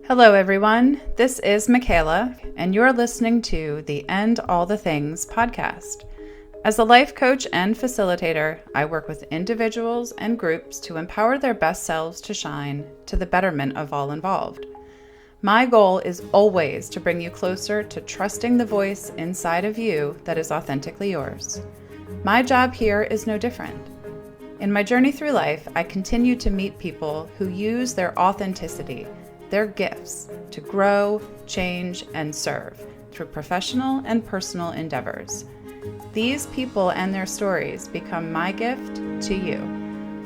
Hello, everyone. This is Michaela, and you're listening to the End All the Things podcast. As a life coach and facilitator, I work with individuals and groups to empower their best selves to shine to the betterment of all involved. My goal is always to bring you closer to trusting the voice inside of you that is authentically yours. My job here is no different. In my journey through life, I continue to meet people who use their authenticity, their gifts, to grow, change, and serve through professional and personal endeavors. These people and their stories become my gift to you,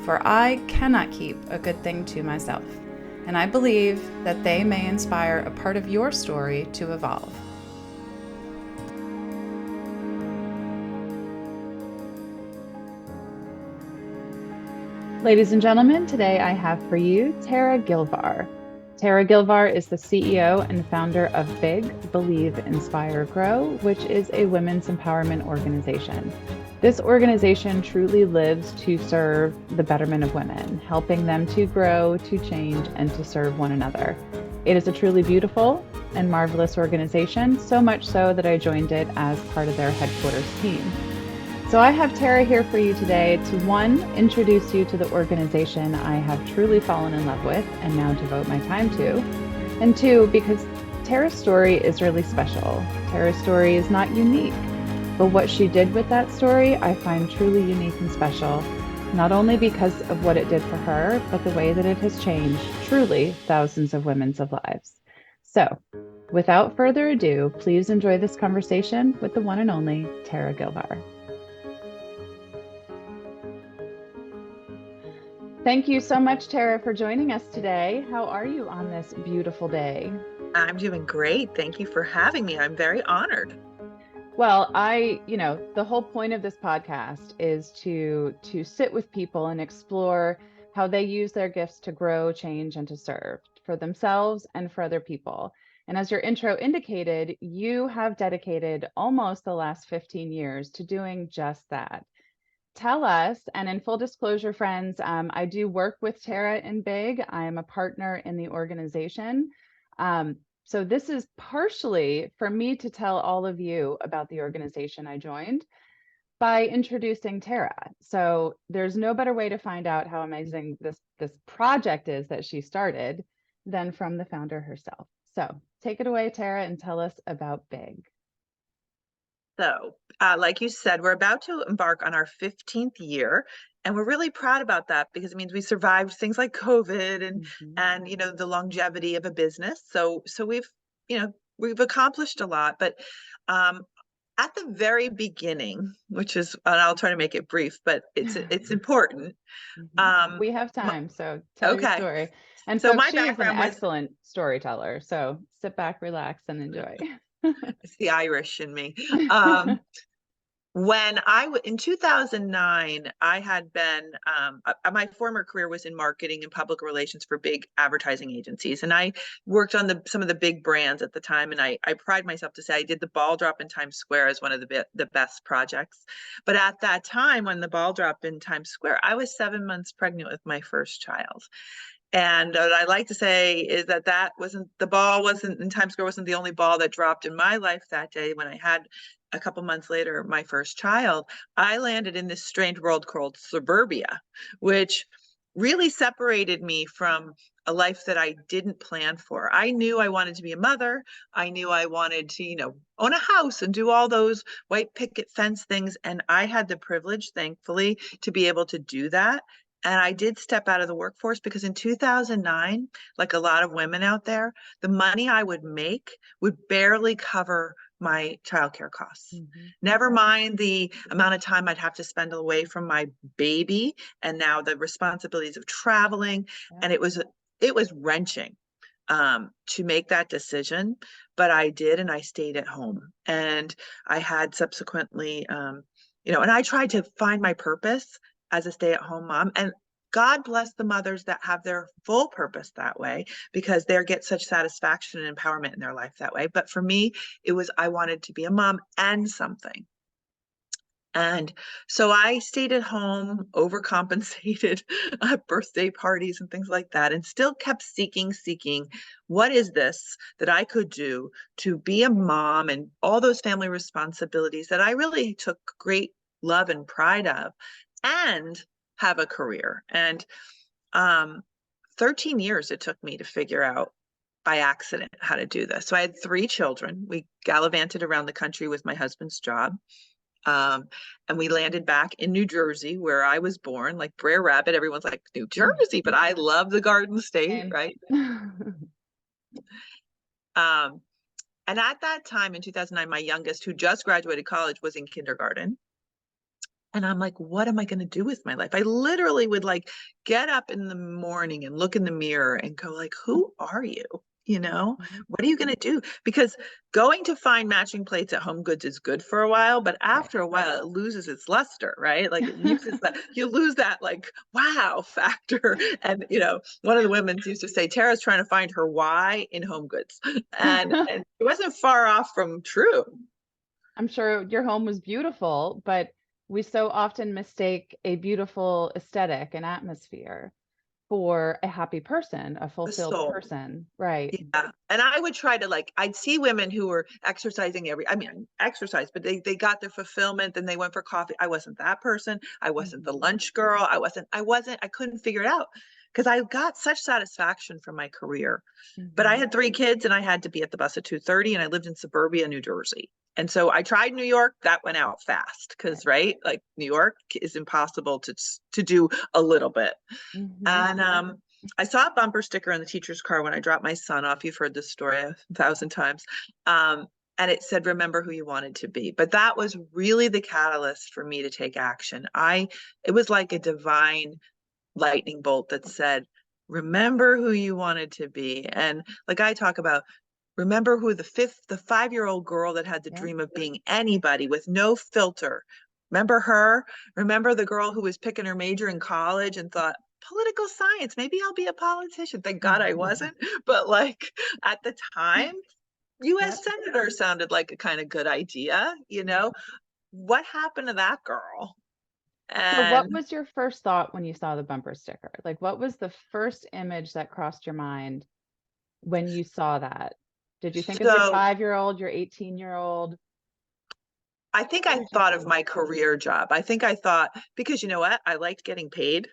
for I cannot keep a good thing to myself, and I believe that they may inspire a part of your story to evolve. Ladies and gentlemen, today I have for you Tara Gilvar. Tara Gilvar is the CEO and founder of B.I.G, Believe, Inspire, Grow, which is a women's empowerment organization. This organization truly lives to serve the betterment of women, helping them to grow, to change, and to serve one another. It is a truly beautiful and marvelous organization, so much so that I joined it as part of their headquarters team. So I have Tara here for you today to, one, introduce you to the organization I have truly fallen in love with and now devote my time to, and two, because Tara's story is really special. Tara's story is not unique, but what she did with that story I find truly unique and special, not only because of what it did for her, but the way that it has changed truly thousands of women's lives. So without further ado, please enjoy this conversation with the one and only Tara Gilvar. Thank you so much, Tara, for joining us today. How are you on this beautiful day? I'm doing great. Thank you for having me. I'm very honored. Well, the whole point of this podcast is to sit with people and explore how they use their gifts to grow, change, and to serve for themselves and for other people. And as your intro indicated, you have dedicated almost the last 15 years to doing just that. Tell us, and in full disclosure, friends, I do work with Tara and B.I.G. I am a partner in the organization. So this is partially for me to tell all of you about the organization I joined by introducing Tara. So there's no better way to find out how amazing this project is that she started than from the founder herself. So take it away, Tara, and tell us about B.I.G. So, like you said, we're about to embark on our 15th year, and we're really proud about that because it means we survived things like COVID and the longevity of a business. So we've accomplished a lot, but um, at the very beginning, which is, and I'll try to make it brief, but it's important. Um, We have m- time, so tell your okay, story. And so folks, my she is an background was excellent storyteller, so sit back, relax, and enjoy. it's the Irish in me. In 2009, I had been, my former career was in marketing and public relations for big advertising agencies. And I worked on some of the big brands at the time. And I pride myself to say I did the ball drop in Times Square as one of the best projects. But at that time, when the ball drop in Times Square, I was 7 months pregnant with my first child. And what I like to say is that wasn't in Times Square, wasn't the only ball that dropped in my life that day. When I had a couple months later my first child, I landed in this strange world called suburbia, which really separated me from a life that I didn't plan for. I knew I wanted to be a mother. I knew I wanted to, own a house and do all those white picket fence things. And I had the privilege, thankfully, to be able to do that. And I did step out of the workforce because in 2009, like a lot of women out there, the money I would make would barely cover my childcare costs. Never mind the amount of time I'd have to spend away from my baby and now the responsibilities of traveling. And it was wrenching to make that decision, but I did, and I stayed at home. And I had subsequently, and I tried to find my purpose as a stay-at-home mom. And God bless the mothers that have their full purpose that way, because they get such satisfaction and empowerment in their life that way. But for me, it was I wanted to be a mom and something. And so I stayed at home, overcompensated at birthday parties and things like that, and still kept seeking, what is this that I could do to be a mom and all those family responsibilities that I really took great love and pride of, and have a career. And 13 years it took me to figure out by accident how to do this. So I had 3 children. We gallivanted around the country with my husband's job. Um, and we landed back in New Jersey, where I was born, like Brer Rabbit. Everyone's like, New Jersey, but I love the Garden State, Same. right? Um, and at that time in 2009, my youngest, who just graduated college, was in kindergarten. And I'm like, what am I going to do with my life? I literally would like get up in the morning and look in the mirror and go like, who are you? You know, Mhm. what are you going to do? Because going to find matching plates at Home Goods is good for a while, but Right. after a while it loses its luster, right? Like it uses that, you lose that like wow factor. And one of the women used to say, Tara's trying to find her why in Home Goods. And it wasn't far off from true. I'm sure your home was beautiful, but we so often mistake a beautiful aesthetic and atmosphere for a happy person, a The fulfilled soul. person. Right. Yeah. And I would try to like, I'd see women who were exercising I mean, exercise, but they got their fulfillment and they went for coffee. I wasn't that person. I wasn't the Mhm. lunch girl. I couldn't figure it out because I got such satisfaction from my career. But I Mhm. had 3 kids and I had to be at the bus at 2:30 and I lived in suburbia, New Jersey. And so I tried New York, that went out fast because, Right. right, like New York is impossible to do a little bit. Mhm. And I saw a bumper sticker in the teacher's car when I dropped my son off. You've heard this story 1,000 times. And it said, remember who you wanted to be. But that was really the catalyst for me to take action. It was like a divine lightning bolt that said, remember who you wanted to be. And like I talk about, remember who the 5-year-old girl that had the Yep. dream of being anybody with no filter. Remember her? Remember the girl who was picking her major in college and thought, political science, maybe I'll be a politician. Thank God I wasn't. But like at the time, US Yep. Senator sounded like a kind of good idea, What happened to that girl? So what And was your first thought when you saw the bumper sticker? Like, what was the first image that crossed your mind when you saw that? Did you think of your so 5-year-old, your 18-year-old? I think What I did you thought of think? my career job. I think I thought, because you know what? I liked getting paid.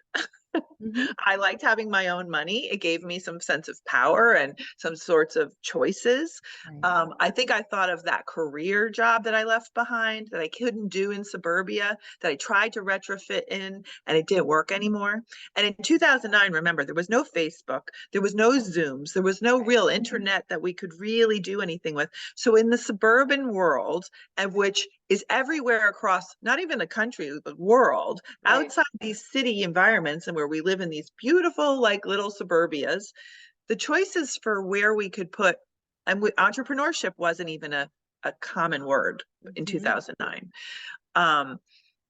Hmm. I liked having my own money. It gave me some sense of power and some sorts of choices. Right. I think I thought of that career job that I left behind that I couldn't do in suburbia, that I tried to retrofit in and it didn't work anymore. And in 2009, remember, there was no Facebook, there was no Zooms, there was no Right. real internet that we could really do anything with. So in the suburban world, of which is everywhere across, not even the country, the world, Right. outside these city environments and where we live in these beautiful, like little suburbias, the choices for where we could put, and entrepreneurship wasn't even a common word in Hmm. 2009. Um,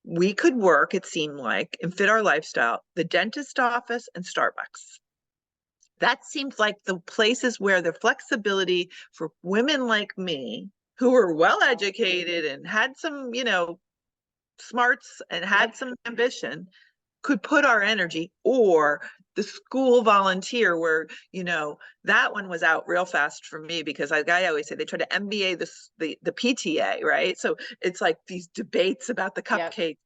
we could work, it seemed like, and fit our lifestyle, the dentist office and Starbucks. That seemed like the places where the flexibility for women like me, who were well educated and had some, smarts and Yep. had some ambition, could put our energy, or the school volunteer where that one was out real fast for me because I always say they try to MBA the PTA, right? So it's like these debates about the Yep. cupcake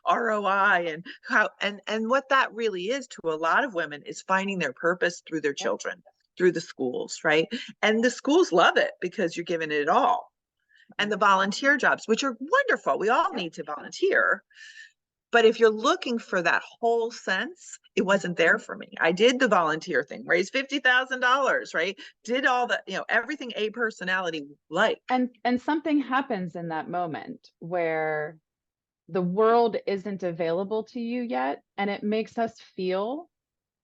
ROI and how and what that really is to a lot of women is finding their purpose through their Yep. children, through the schools, right? And the schools love it because you're giving it all. And Right. the volunteer jobs, which are wonderful, we all Yep. need to volunteer, but if you're looking for that whole sense, it wasn't there for me. I did the volunteer thing, raised $50,000, right? Did all the, everything a personality like. And something happens in that moment where the world isn't available to you yet, and it makes us feel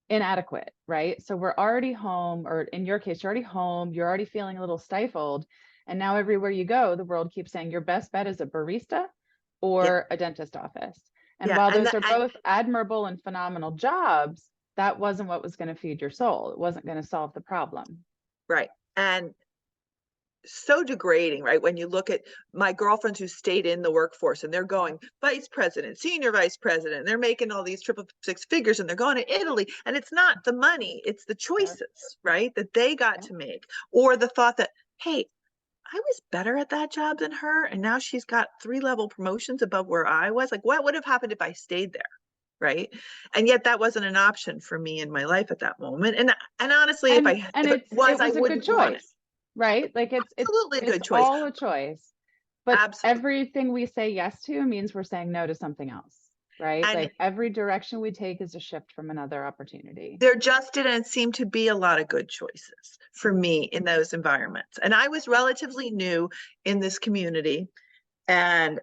inadequate, right? So we're already home, or in your case, you're already home, you're already feeling a little stifled. And now everywhere you go, the world keeps saying your best bet is a barista Yeah, or a dentist office. And yeah, while those are both admirable and phenomenal jobs, that wasn't what was going to feed your soul. It wasn't going to solve the problem. right. And so degrading, right? When you look at my girlfriends who stayed in the workforce and they're going vice president, senior vice president, they're making all these triple six figures and they're going to Italy. And it's not the money, it's the Sure. choices, right? That they got Yeah. to make, or the thought that, hey, I was better at that job than her. And now she's got 3-level promotions above where I was. Like, what would have happened if I stayed there? Right. And yet that wasn't an option for me in my life at that moment. And honestly, And if it it was, I was a good wouldn't want it. choice, right? Like Absolutely a it's good choice. all a choice. But Absolutely. everything we say yes to means we're saying no to something else, right? And Like every direction we take is a shift from another opportunity. there just didn't seem to be a lot of good choices for me in those environments. And I was relatively new in this community. And,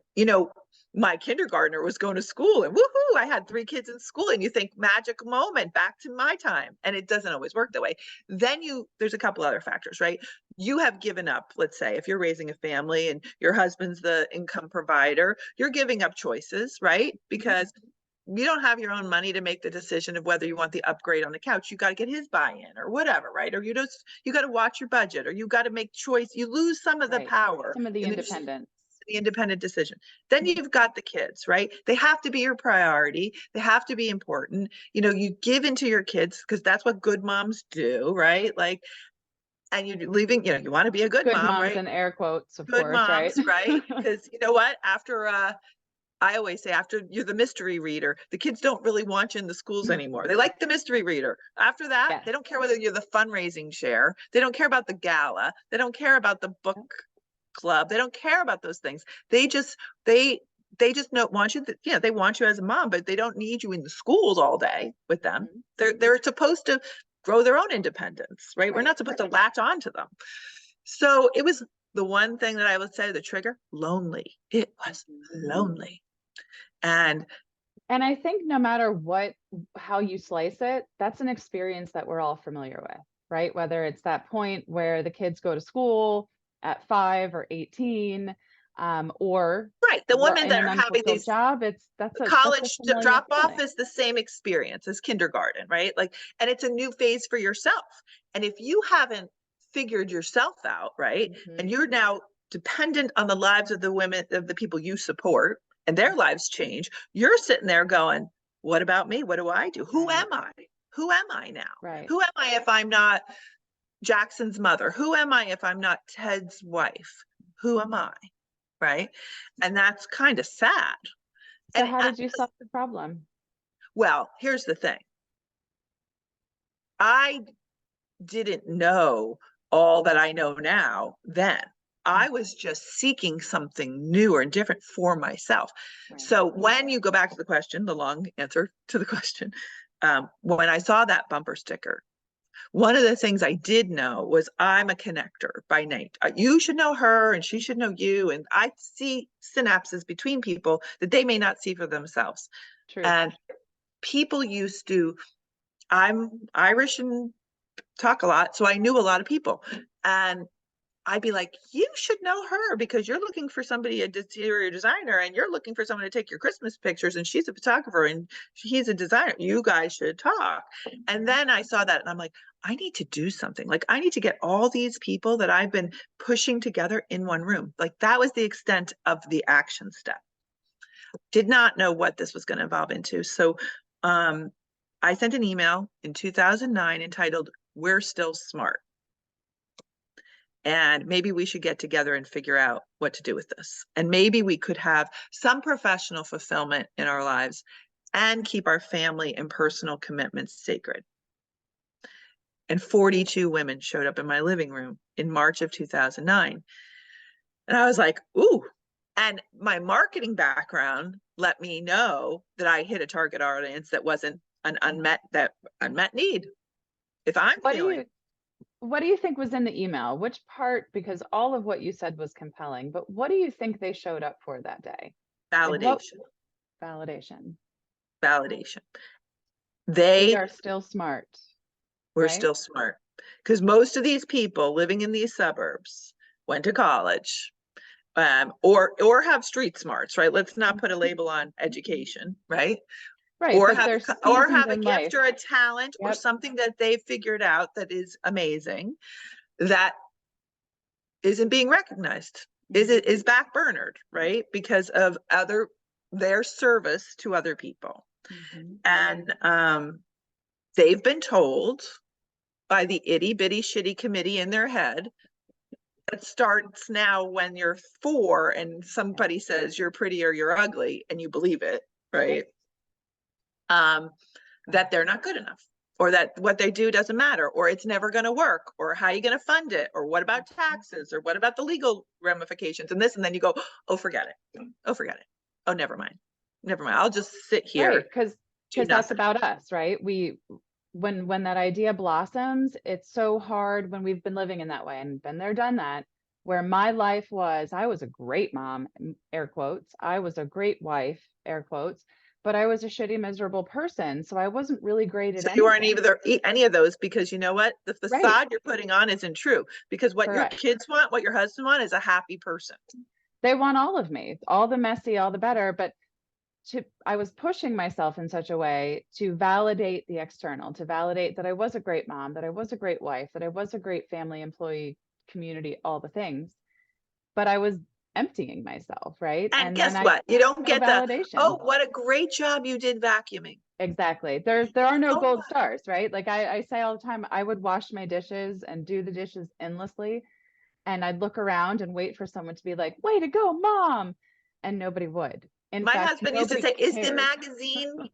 my kindergartner was going to school and woohoo, I had 3 kids in school. And you think magic moment back to my time. And it doesn't always work that way. Then there's a couple other factors, right? You have given up, let's say, if you're raising a family and your husband's the income provider, you're giving up choices, right? Because you don't have your own money to make the decision of whether you want the upgrade on the couch. You got to get his buy-in or whatever, right? Or you got to watch your budget, or you got to make choice. You lose some of the Right. power Some of the in independence. the independent decision. Then you've got the kids, right? They have to be your priority. They have to be important. You give into your kids because that's what good moms do, right? Like, and you're leaving, you want to be a good Good mom, moms right? in air quotes, of Good course, right? moms, right? Because you know what? I always say, after you're the mystery reader, the kids don't really want you in the schools anymore. They like the mystery reader. After that, Yes. they don't care whether you're the fundraising chair. They don't care about the gala. They don't care about the book club. They don't care about those things. They just don't want you. They want you as a mom, but they don't need you in the schools all day with them. Mhm. They're supposed to grow their own independence, right? We're Right. not supposed to latch on to them. So it was the one thing that I would say, the trigger, lonely. It was lonely. And And I think no matter how you slice it, that's an experience that we're all familiar with, right? Whether it's that point where the kids go to school at 5 or 18, or right, the women in that an are having unfulfilled these job, that's a college familiar drop off feeling. is the same experience as kindergarten, right? Like, and it's a new phase for yourself. And if you haven't figured yourself out, right, and Mhm. you're now dependent on the lives of the women, of the people you support, and their lives change, you're sitting there going, what about me? What do I do? Who Right. am I? Who am I now? Right. Who am I if I'm not Jackson's mother? Who am I if I'm not Ted's wife? Who am I? Right. And that's kind of sad. So And how did you solve the problem? well, here's the thing. I didn't know all that I know now then. I was just seeking something newer and different for myself. Right. So when you go back to the question, the long answer to the question, when I saw that bumper sticker, one of the things I did know was I'm a connector by night. You should know her and she should know you. And I see synapses between people that they may not see for themselves. Truth. And people used to, I'm Irish and talk a lot, so I knew a lot of people. And I'd be like, you should know her because you're looking for somebody, a interior designer, and you're looking for someone to take your Christmas pictures, and she's a photographer and he's a designer. You guys should talk. And then I saw that and I'm like, I need to do something. Like, I need to get all these people that I've been pushing together in one room. Like, that was the extent of the action step. Did not know what this was going to evolve into. So I sent an email in 2009 entitled, We're Still Smart. And maybe we should get together and figure out what to do with this. And maybe we could have some professional fulfillment in our lives and keep our family and personal commitments sacred. And 42 women showed up in my living room in March of 2009. And I was like, ooh. And my marketing background let me know that I hit a target audience that wasn't an unmet need. If I'm What do feeling you what do you think was in the email? Which part, because all of what you said was compelling, but what do you think they showed up for that day? Like what validation, validation? validation. We They are still smart, were right? still smart because most of these people living in these suburbs went to college, or have street smarts, right? Let's not put a label on education, right? Right, Or but have they're or seasoned have a in gift life. or a talent or Yep. something that they've figured out that is amazing, that isn't being recognized, is backburnered, right? Because of their service to other people. And they've been told by the itty bitty shitty committee in their head, it starts now when you're 4 and somebody says you're pretty or you're ugly and you believe it, right? That they're not good enough, or that what they do doesn't matter, or it's never going to work, or how are you going to fund it, or what about taxes, or what about the legal ramifications and this, and then you go, oh, forget it. Oh, forget it. Oh, never mind. Never mind. I'll just sit here. Right, because that's about us, right? When that idea blossoms, it's so hard when we've been living in that way and been there, done that, where my life was, I was a great mom, air quotes. I was a great wife, air quotes, but I was a shitty, miserable person. So I wasn't really great at anything. You aren't either any of those, because you know what? The facade you're putting on isn't true, because what your kids want, what your husband want, is a happy person. They want all of me, all the messy, all the better. But I was pushing myself in such a way to validate the external, to validate that I was a great mom, that I was a great wife, that I was a great family, employee, community, all the things. But I was emptying myself, right? And guess what? You don't get validation. Oh, what a great job you did vacuuming. Exactly. There are no gold stars, right? Like I say all the time, I would wash my dishes and do the dishes endlessly. And I'd look around and wait for someone to be like, way to go, mom. And nobody would. My husband used to say, is the magazine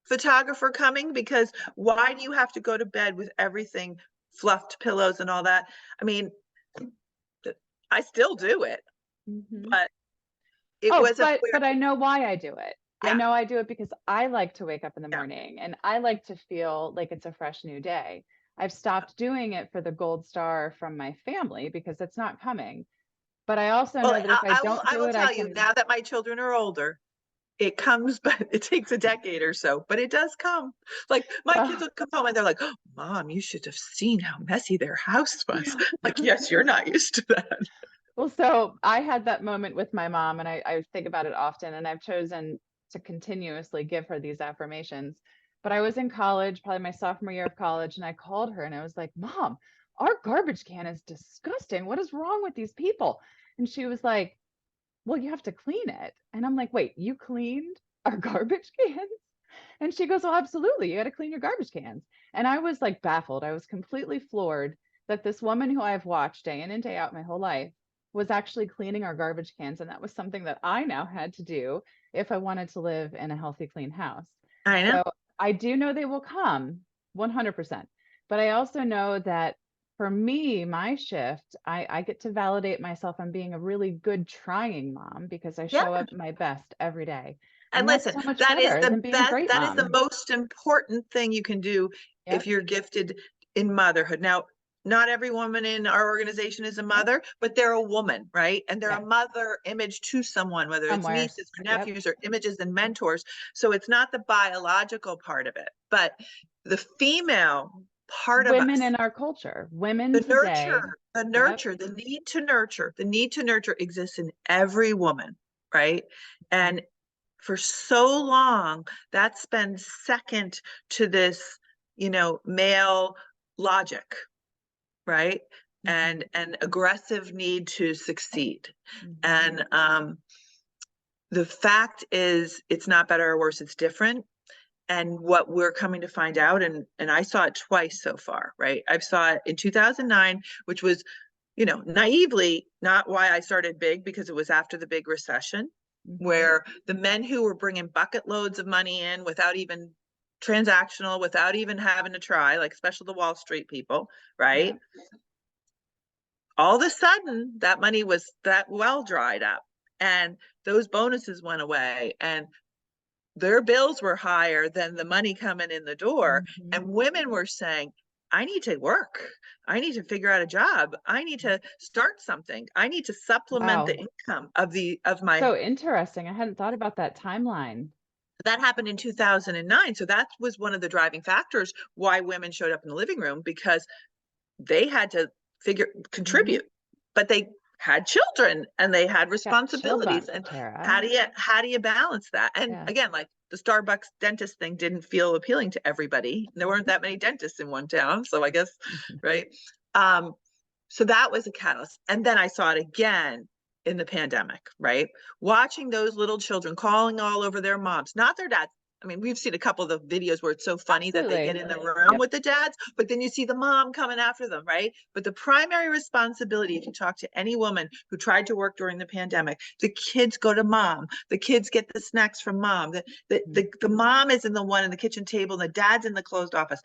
photographer coming? Because why do you have to go to bed with everything fluffed pillows and all that? I mean, I still do it, but but I know why I do it. Yeah. I know I do it because I like to wake up in the morning and I like to feel like it's a fresh new day. I've stopped doing it for the gold star from my family because it's not coming. But I also know that if I don't do it, I will tell you now that my children are older, it comes, but it takes a decade or so, but it does come. Like my kids will come home and they're like, oh, Mom, you should have seen how messy their house was. Like, yes, you're not used to that. Well, so I had that moment with my mom, and I think about it often, and I've chosen to continuously give her these affirmations. But I was in college, probably my sophomore year of college, and I called her and I was like, Mom, our garbage can is disgusting. What is wrong with these people? And she was like, well, you have to clean it. And I'm like, wait, you cleaned our garbage cans? And she goes, well, absolutely. You got to clean your garbage cans. And I was like baffled. I was completely floored that this woman who I've watched day in and day out my whole life was actually cleaning our garbage cans. And that was something that I now had to do if I wanted to live in a healthy, clean house. I know. So I do know they will come 100%. But I also know that for me, my shift, I get to validate myself on being a really good trying mom because I show up my best every day. And listen, so that is the best, that is the most important thing you can do if you're gifted in motherhood. Now, not every woman in our organization is a mother, but they're a woman, right? And they're a mother image to someone, whether it's nieces or nephews or images and mentors. So it's not the biological part of it, but the female part of us. Women in our culture, women the today. Nurture, the need to nurture exists in every woman, right? And for so long, that's been second to this, male logic, right? And an aggressive need to succeed. And the fact is, it's not better or worse, it's different. And what we're coming to find out, and I saw it twice so far, right? I saw it in 2009, which was, naively not why I started Big, because it was after the big recession, where the men who were bringing bucket loads of money in without even transactional, without even having to try, like especially the Wall Street people, right? All of a sudden, that money was that well dried up, and those bonuses went away, and their bills were higher than the money coming in the door. And women were saying, I need to work. I need to figure out a job. I need to start something. I need to supplement the income of my. So interesting. I hadn't thought about that timeline. That happened in 2009. So that was one of the driving factors why women showed up in the living room, because they had to contribute, but they had children and they had responsibilities. And how do you balance that? And again, like the Starbucks dentist thing didn't feel appealing to everybody. There weren't that many dentists in one town, so I guess, right? So that was a catalyst. And then I saw it again in the pandemic, right? Watching those little children calling all over their moms, not their dads. I mean, we've seen a couple of the videos where it's so funny that they get in the room with the dads, but then you see the mom coming after them, right? But the primary responsibility, if you talk to any woman who tried to work during the pandemic, the kids go to mom, the kids get the snacks from mom, the mom is in the one in the kitchen table, and the dad's in the closed office.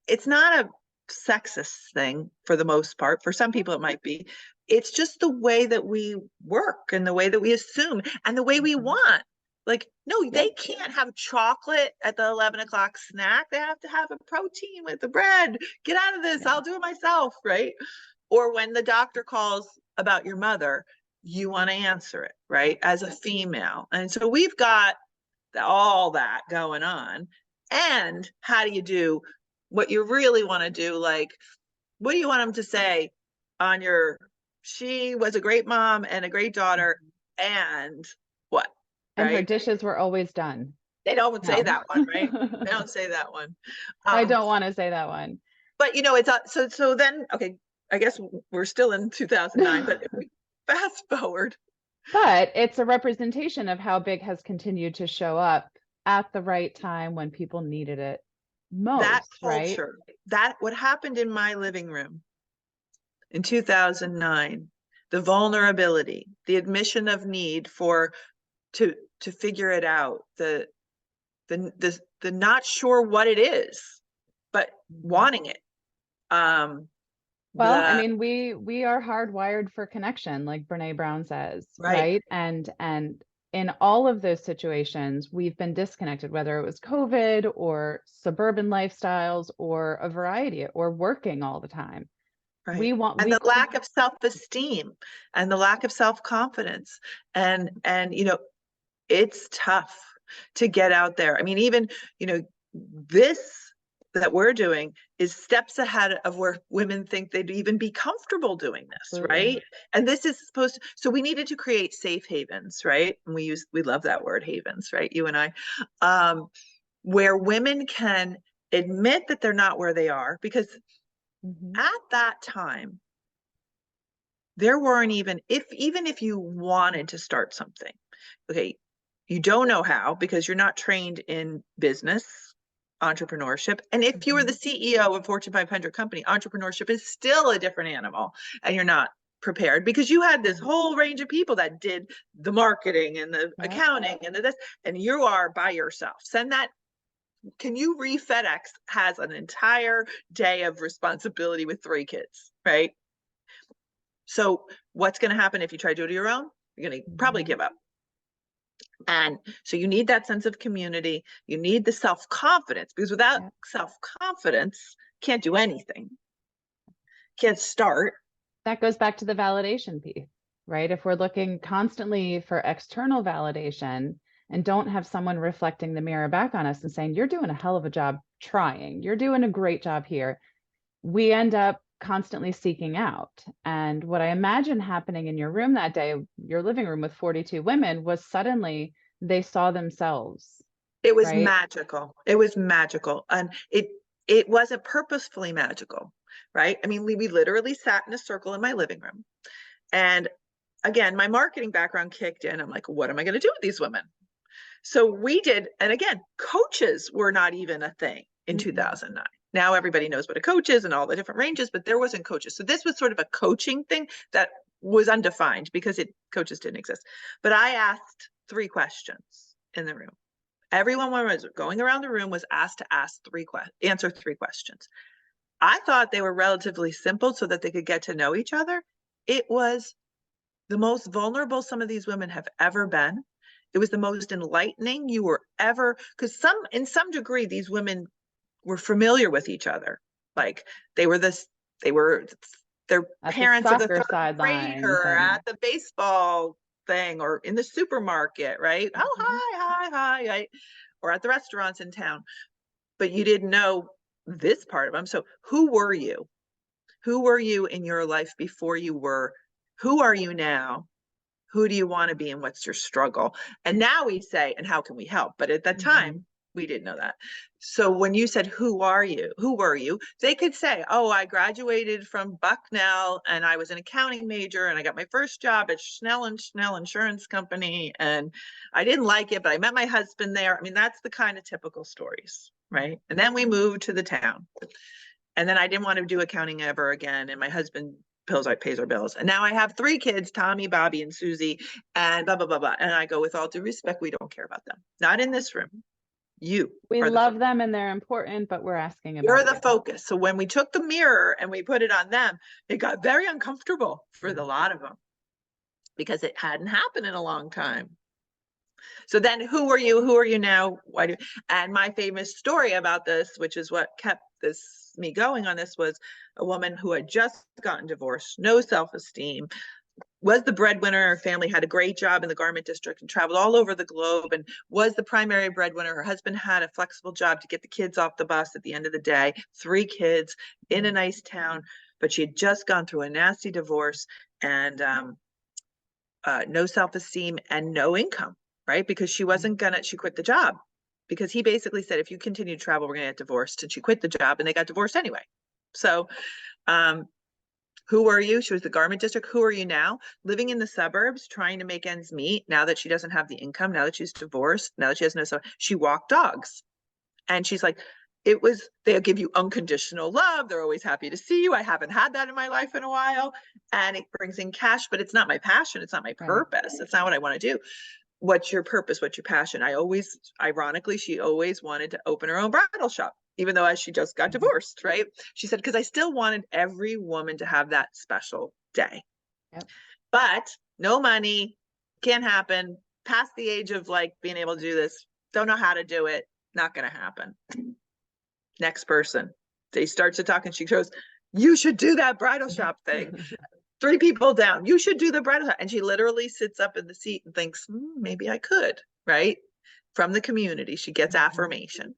It's not a sexist thing for the most part. For some people, it might be. It's just the way that we work and the way that we assume and the way we want. Like, no, they can't have chocolate at the 11 o'clock snack. They have to have a protein with the bread. Get out of this. I'll do it myself, right? Or when the doctor calls about your mother, you want to answer it, right? As a female. And so we've got all that going on. And how do you do what you really want to do? Like, what do you want them to say on your, she was a great mom and a great daughter, and what? And her Right? dishes were always done. They don't say No. that one, right? They don't say that one. I don't want to say that one. But you know, it's so then, okay, I guess we're still in 2009, but if we fast forward. But it's a representation of how Big has continued to show up at the right time when people needed it most, That right? culture, that what happened in my living room in 2009, the vulnerability, the admission of need for to figure it out, the not sure what it is, but wanting it. Well, I mean, we are hardwired for connection, like Brene Brown says, right? And in all of those situations, we've been disconnected, whether it was COVID or suburban lifestyles or a variety, or working all the time. Right. And the lack of self-esteem and the lack of self-confidence. And you know, it's tough to get out there. I mean, even, you know, this that we're doing is steps ahead of where women think they'd even be comfortable doing this, right? And this is supposed to, so we needed to create safe havens, right? And we love that word, havens, right? You and I, where women can admit that they're not where they are, because at that time, there weren't even if you wanted to start something, okay, you don't know how because you're not trained in business entrepreneurship. And if you were the CEO of a Fortune 500 company, entrepreneurship is still a different animal, and you're not prepared because you had this whole range of people that did the marketing and the accounting and the this, and you are by yourself. Send that. Can you FedEx has an entire day of responsibility with 3 kids, right? So what's going to happen if you try to do it on your own? You're going to probably give up. And so you need that sense of community. You need the self-confidence, because without self-confidence, can't do anything. Can't start. That goes back to the validation piece, right? If we're looking constantly for external validation and don't have someone reflecting the mirror back on us and saying, you're doing a hell of a job trying, you're doing a great job here, we end up constantly seeking out. And what I imagine happening in your room that day, your living room with 42 women, was suddenly they saw themselves. It was magical. It was magical. And it wasn't purposefully magical, right? I mean, we literally sat in a circle in my living room. And again, my marketing background kicked in. I'm like, what am I going to do with these women? So we did, and again, coaches were not even a thing in 2009. Now everybody knows what a coach is and all the different ranges, but there wasn't coaches. So this was sort of a coaching thing that was undefined because coaches didn't exist. But I asked 3 questions in the room. Everyone was going around the room was asked to answer 3 questions. I thought they were relatively simple so that they could get to know each other. It was the most vulnerable some of these women have ever been. It was the most enlightening you were ever, because in some degree, these women were familiar with each other. Like they were their at parents the of the soccer 3rd grade or at the baseball thing or in the supermarket, right? Oh, hi, right? Or at the restaurants in town. But you didn't know this part of them. So who were you? Who were you in your life before you were? Who are you now? Who do you want to be and what's your struggle? And now we say, and how can we help? But at that time, We didn't know that. So when you said, who are you? Who were you? They could say, oh, I graduated from Bucknell and I was an accounting major and I got my first job at Schnell and Schnell Insurance Company. And I didn't like it, but I met my husband there. I mean, that's the kind of typical stories, right? And then we moved to the town. And then I didn't want to do accounting ever again. And my husband pays our bills. And now I have 3 kids, Tommy, Bobby, and Susie, and blah, blah, blah, blah. And I go, with all due respect, we don't care about them. Not in this room. You We are the love focus. them and they're important, but we're asking You're about the you. focus. So when we took the mirror and we put it on them, it got very uncomfortable for the lot of them because it hadn't happened in a long time. So then who are you? Who are you now? Why do, and my famous story about this, which is what kept me going on this, was a woman who had just gotten divorced, no self-esteem, was the breadwinner. Her family had a great job in the garment district and traveled all over the globe and was the primary breadwinner. Her husband had a flexible job to get the kids off the bus at the end of the day, 3 kids in a nice town, but she had just gone through a nasty divorce and no self-esteem and no income, right? Because she quit the job because he basically said, if you continue to travel, we're going to get divorced. And she quit the job and they got divorced anyway. So, who are you? She was the garment district. Who are you now? Living in the suburbs, trying to make ends meet. Now that she doesn't have the income, now that she's divorced, now that she has no, she walked dogs. And she's like, they'll give you unconditional love. They're always happy to see you. I haven't had that in my life in a while. And it brings in cash, but it's not my passion. It's not my purpose. It's not what I want to do. What's your purpose? What's your passion? Ironically, she always wanted to open her own bridal shop, even though she just got divorced, right? She said, because I still wanted every woman to have that special day. Yep. But no money, can't happen, past the age of like being able to do this, don't know how to do it, not going to happen. Next person. They start to talk and she goes, you should do that bridal shop thing. 3 people down, you should do the bridal shop. And she literally sits up in the seat and thinks, maybe I could, right? From the community, she gets affirmation.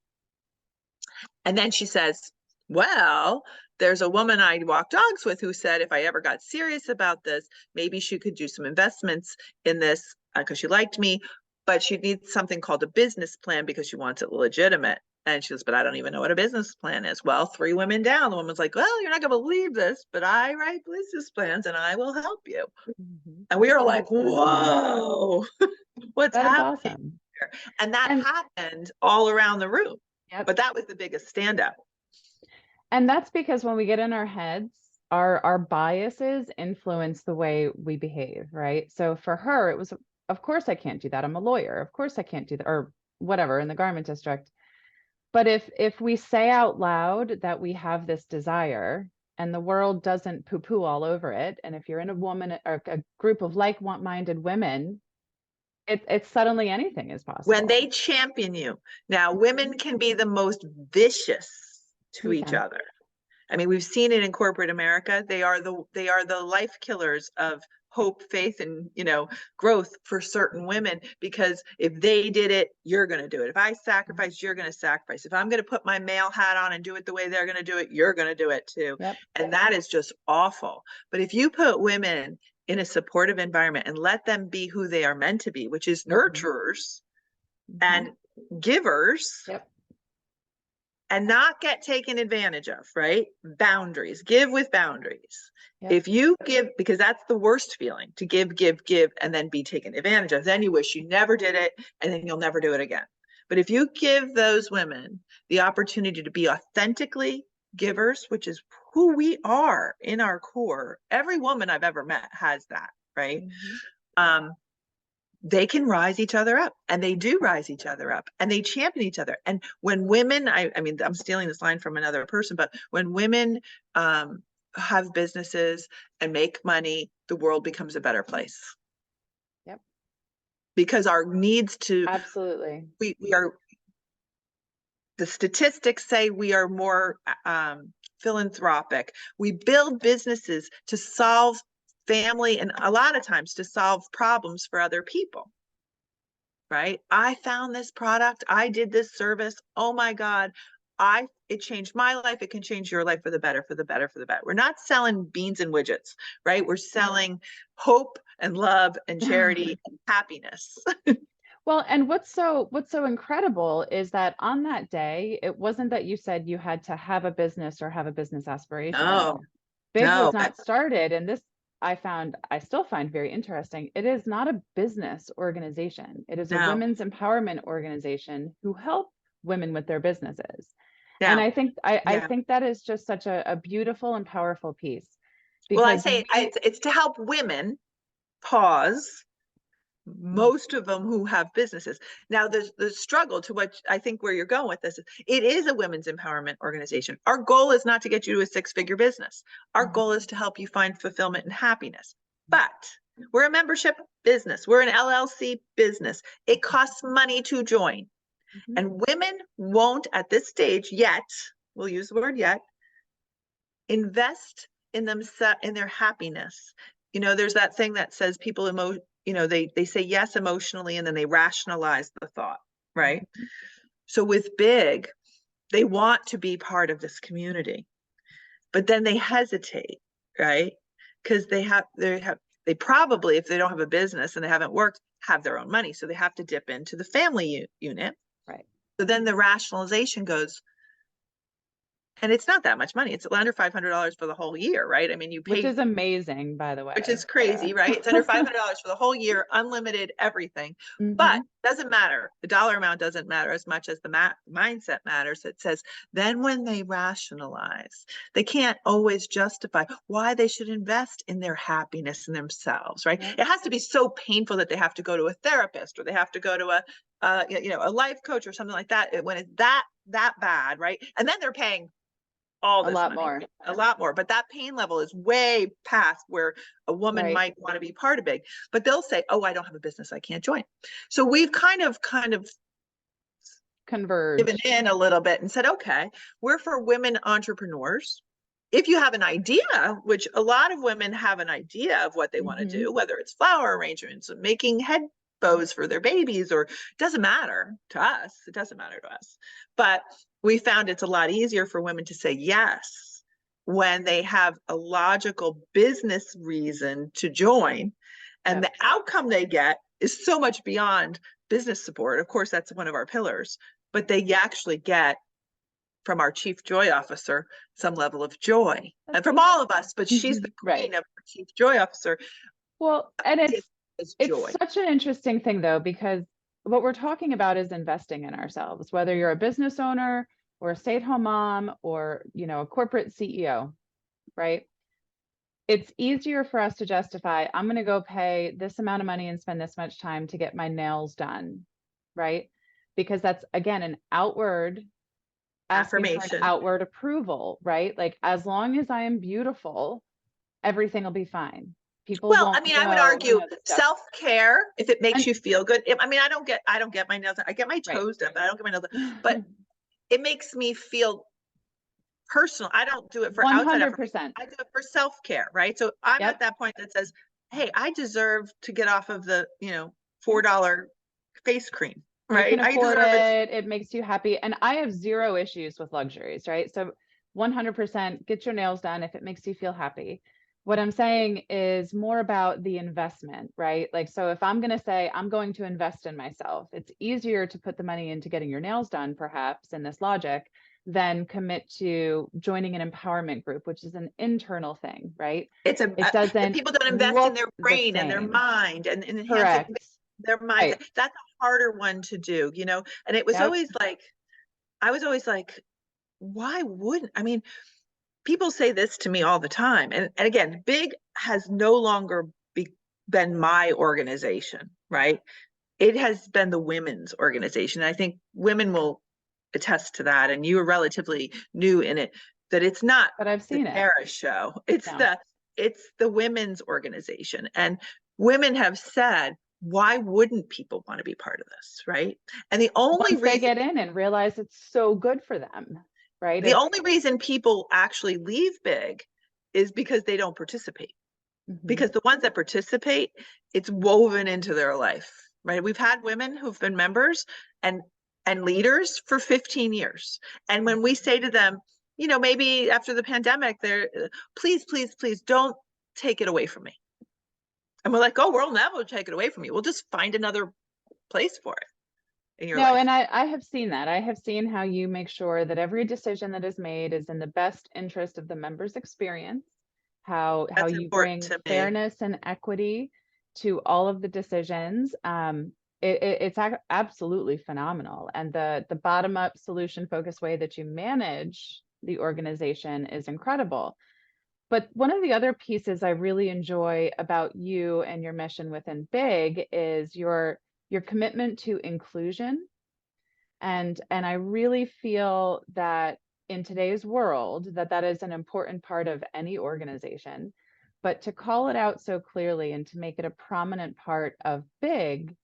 And then she says, well, there's a woman I walk dogs with who said if I ever got serious about this, maybe she could do some investments in this because she liked me, but she needs something called a business plan because she wants it legitimate. And she goes, but I don't even know what a business plan is. Well, 3 women down, the woman's like, well, you're not going to believe this, but I write business plans and I will help you. And we were like, whoa, what's That is happening awesome. here? And that happened all around the room. Yep. But that was the biggest standout. And that's because when we get in our heads, our biases influence the way we behave, right? So for her, it was, of course I can't do that. I'm a lawyer. Of course I can't do that, or whatever in the garment district. But if we say out loud that we have this desire and the world doesn't poo-poo all over it, and if you're in a woman or a group of like-minded women, it's suddenly anything is possible. When they champion you. Now, women can be the most vicious to each other. I mean, we've seen it in corporate America. They are the life killers of hope, faith, and growth for certain women, because if they did it, you're going to do it. If I sacrifice, you're going to sacrifice. If I'm going to put my male hat on and do it the way they're going to do it, you're going to do it too. Yep. And that is just awful. But if you put women in a supportive environment and let them be who they are meant to be, which is nurturers and givers. Yep. And not get taken advantage of, right? Boundaries, give with boundaries. Yep. If you give, because that's the worst feeling, to give, and then be taken advantage of, then you wish you never did it, and then you'll never do it again. But if you give those women the opportunity to be authentically givers, which is who we are in our core, every woman I've ever met has that, right? They can rise each other up, and they do rise each other up, and they champion each other. And when women, I mean, I'm stealing this line from another person, but when women have businesses and make money, the world becomes a better place. Yep. Because our needs to, absolutely, we are, the statistics say we are more philanthropic. We build businesses to solve family, and a lot of times to solve problems for other people, right? I found this product, I did this service, oh my God, it changed my life, it can change your life for the better, for the better, for the better. We're not selling beans and widgets, right? We're selling hope and love and charity and happiness. Well, and what's so incredible is that on that day, it wasn't that you said you had to have a business or have a business aspiration. No, Big was no, not started, and this I still find very interesting. It is not a business organization. It is a no, women's empowerment organization who help women with their businesses. And no. I Yeah. think that is just such a beautiful and powerful piece Well, I because say we it's to help women pause, Mhm, most of them who have businesses. Now, the struggle to what I think where you're going with this, it is a women's empowerment organization. Our goal is not to get you to a six-figure business. Our mhm, goal is to help you find fulfillment and happiness. But we're a membership business. We're an LLC business. It costs money to join. mhm. And women won't at this stage yet, we'll use the word yet, invest in themselves, in their happiness. There's that thing that says people they say yes emotionally and then they rationalize the thought, right? Mhm. So with Big, they want to be part of this community, but then they hesitate, right? Because they probably, if they don't have a business and they haven't worked, have their own money, so they have to dip into the family unit. Right. So then the rationalization goes, and it's not that much money. It's under $500 for the whole year, right? I mean, you Which pay, is amazing, by the which way. is crazy, right? It's under $500 for the whole year, unlimited everything. But Hmm. doesn't matter. The dollar amount doesn't matter as much as the mindset matters. It says, then when they rationalize, they can't always justify why they should invest in their happiness in themselves, right? Yep. It has to be so painful that they have to go to a therapist or they have to go to a life coach or something like that when it's that bad, right? And then they're paying all A this lot money, more. a lot more. But that pain level is way past where a woman Right. might want to be part of Big. But they'll say, "Oh, I don't have a business, I can't join." So we've kind of given Converged. in a little bit and said, "Okay, we're for women entrepreneurs. If you have an idea, which a lot of women have an idea of what they want to Hmm. do, whether it's flower arrangements, making head bows for their babies, or it doesn't matter to us. It doesn't matter to us. But we found it's a lot easier for women to say yes when they have a logical business reason to join. And Yep. the outcome they get is so much beyond business support. Of course, that's one of our pillars, but they actually get from our chief joy officer some level of joy, and from all of us, but she's the Right. queen of chief joy officer. Well, and Is it's joy. such an interesting thing though, because what we're talking about is investing in ourselves, whether you're a business owner or a stay-at-home mom or, a corporate CEO, right? It's easier for us to justify, I'm going to go pay this amount of money and spend this much time to get my nails done, right? Because that's again an outward asking for an Affirmation. outward approval, right? Like as long as I am beautiful, everything will be fine. People Well, I won't mean, I would know, argue stuff. self-care, if it makes And you feel good. I mean, I don't get my nails done. I get my right. toes done, but I don't get my nails done. But it makes me feel personal. I don't do it for outside affirmation. 100%. I do it for self-care, right? So I'm at Yep. that point that says, hey, I deserve to get off of the, Yep. $4 face cream, You right? can I afford deserve it. it. It makes you happy. And I have zero issues with luxuries, right? So 100% get your nails done if it makes you feel happy. What I'm saying is more about the investment, right? Like, so if I'm going to say I'm going to invest in myself, it's easier to put the money into getting your nails done, perhaps, in this logic, than commit to joining an empowerment group, which is an internal thing, right? It's It doesn't people don't invest in look their the brain and their same. mind and enhancing Correct. their mindset. Right. That's a harder one to do. And it was Yep. always like, I was always like, why wouldn't, I mean, people say this to me all the time. And again, Big has no longer been my organization, right? It has been the women's organization. I think women will attest to that. And you are relatively new in it, that it's not But I've the seen it. Tara show. It's No. the women's organization. And women have said, why wouldn't people want to be part of this? Right. And Once they get in and realize it's so good for them, right? the only reason people actually leave Big is because they don't participate. Mhm. Because the ones that participate, it's woven into their life, right? We've had women who've been members and leaders for 15 years. And when we say to them, maybe after the pandemic, they're please, please, please don't take it away from me. And we're like, oh, we'll never take it away from you. We'll just find another place for it in your No, life. and I have seen that. I have seen how you make sure that every decision that is made is in the best interest of the member's experience, how That's you important bring to me. fairness and equity to all of the decisions. It's absolutely phenomenal. And the bottom-up solution focused way that you manage the organization is incredible. But one of the other pieces I really enjoy about you and your mission within Big is your commitment to inclusion. And I really feel that in today's world that that is an important part of any organization. But to call it out so clearly and to make it a prominent part of Big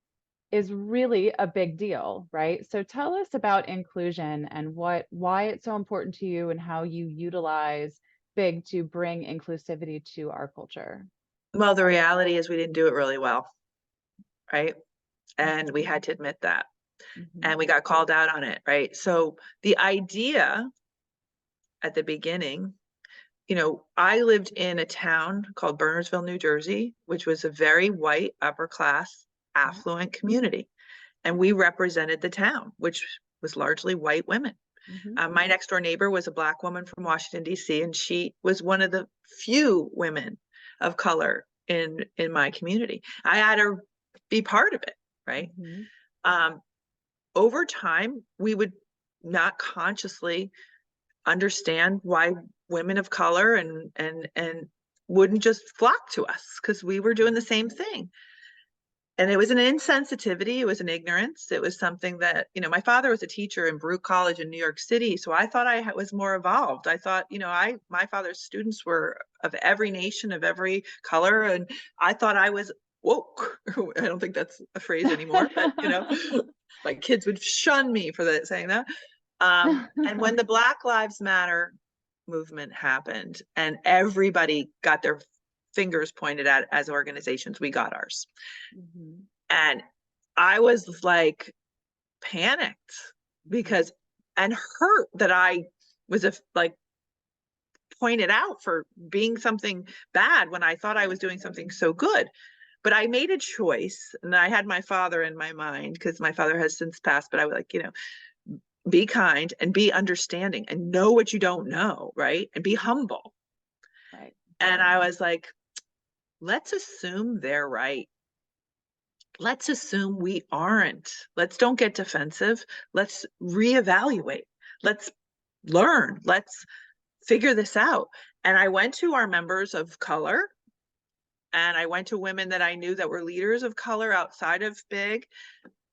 is really a big deal, right? So tell us about inclusion and why it's so important to you and how you utilize Big to bring inclusivity to our culture. Well, the reality is we didn't do it really well, right? And we Mhm, had to admit that. mhm, And we got called out on it, right? So the idea at the beginning, I lived in a town called Bernardsville, New Jersey, which was a very white, upper class, yeah, affluent community. And we represented the town, which was largely white women. mhm, My next door neighbor was a Black woman from Washington, D.C., and she was one of the few women of color in my community. I had to be part of it, right? mhm, Um, Over time, we would not consciously understand why women of color and wouldn't just flock to us because we were doing the same thing. And it was an insensitivity, it was an ignorance, it was something that, my father was a teacher in Baruch College in New York City, so I thought I was more evolved. I thought, my father's students were of every nation, of every color, and I thought I was woke. I don't think that's a phrase anymore, but my kids would shun me for that, saying that. And when the Black Lives Matter movement happened and everybody got their fingers pointed at as organizations, we got ours. mhm, And I was like panicked mhm, because and hurt that I was like pointed out for being something bad when I thought I was doing something so good. But I made a choice and I had my father in my mind because my father has since passed, but I was like, be kind and be understanding and know what you don't know, right? And be mhm. humble. Right. And I was like, let's assume they're right. Let's assume we aren't. Let's don't get defensive. Let's reevaluate. Let's learn. Let's figure this out. And I went to our members of color and I went to women that I knew that were leaders of color outside of Big.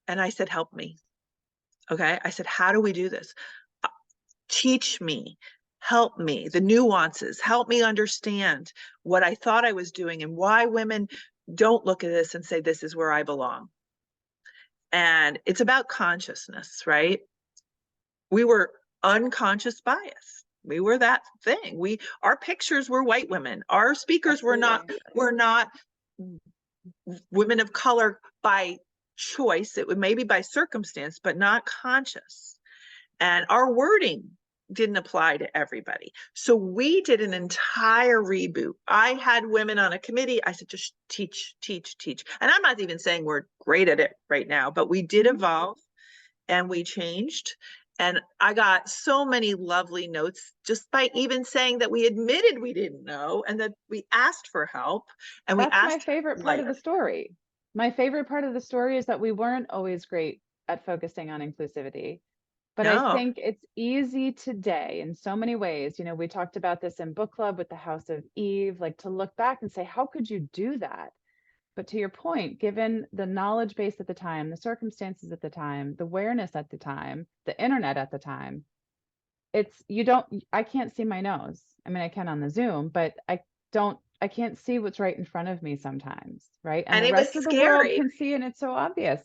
And I said, help me. Okay. I said, how do we do this? Teach me, help me, the nuances, help me understand what I thought I was doing and why women don't look at this and say, this is where I belong. And it's about consciousness, right? We were unconscious bias. We were that thing. Our pictures were white women. Our speakers Absolutely. were not women of color by choice. It would maybe by circumstance, but not conscious. And our wording didn't apply to everybody. So we did an entire reboot. I had women on a committee. I said, just teach, teach, teach. And I'm not even saying we're great at it right now, but we did Mhm. evolve and we changed. And I got so many lovely notes just by even saying that we admitted we didn't know and that we asked for help and we That's my asked favorite for part of light. the story. My favorite part of the story is that we weren't always great at focusing on inclusivity. But I No, think it's easy today in so many ways. You know, we talked about this in book club with the House of Eve, like to look back and say, how could you do that? But to your point, given the knowledge base at the time, the circumstances at the time, the awareness at the time, the internet at the time, it's you don't I can't see my nose. I mean, I can on the Zoom, but I can't see what's right in front of me sometimes, right? And and the it was rest of the world scary. can see and it's so obvious.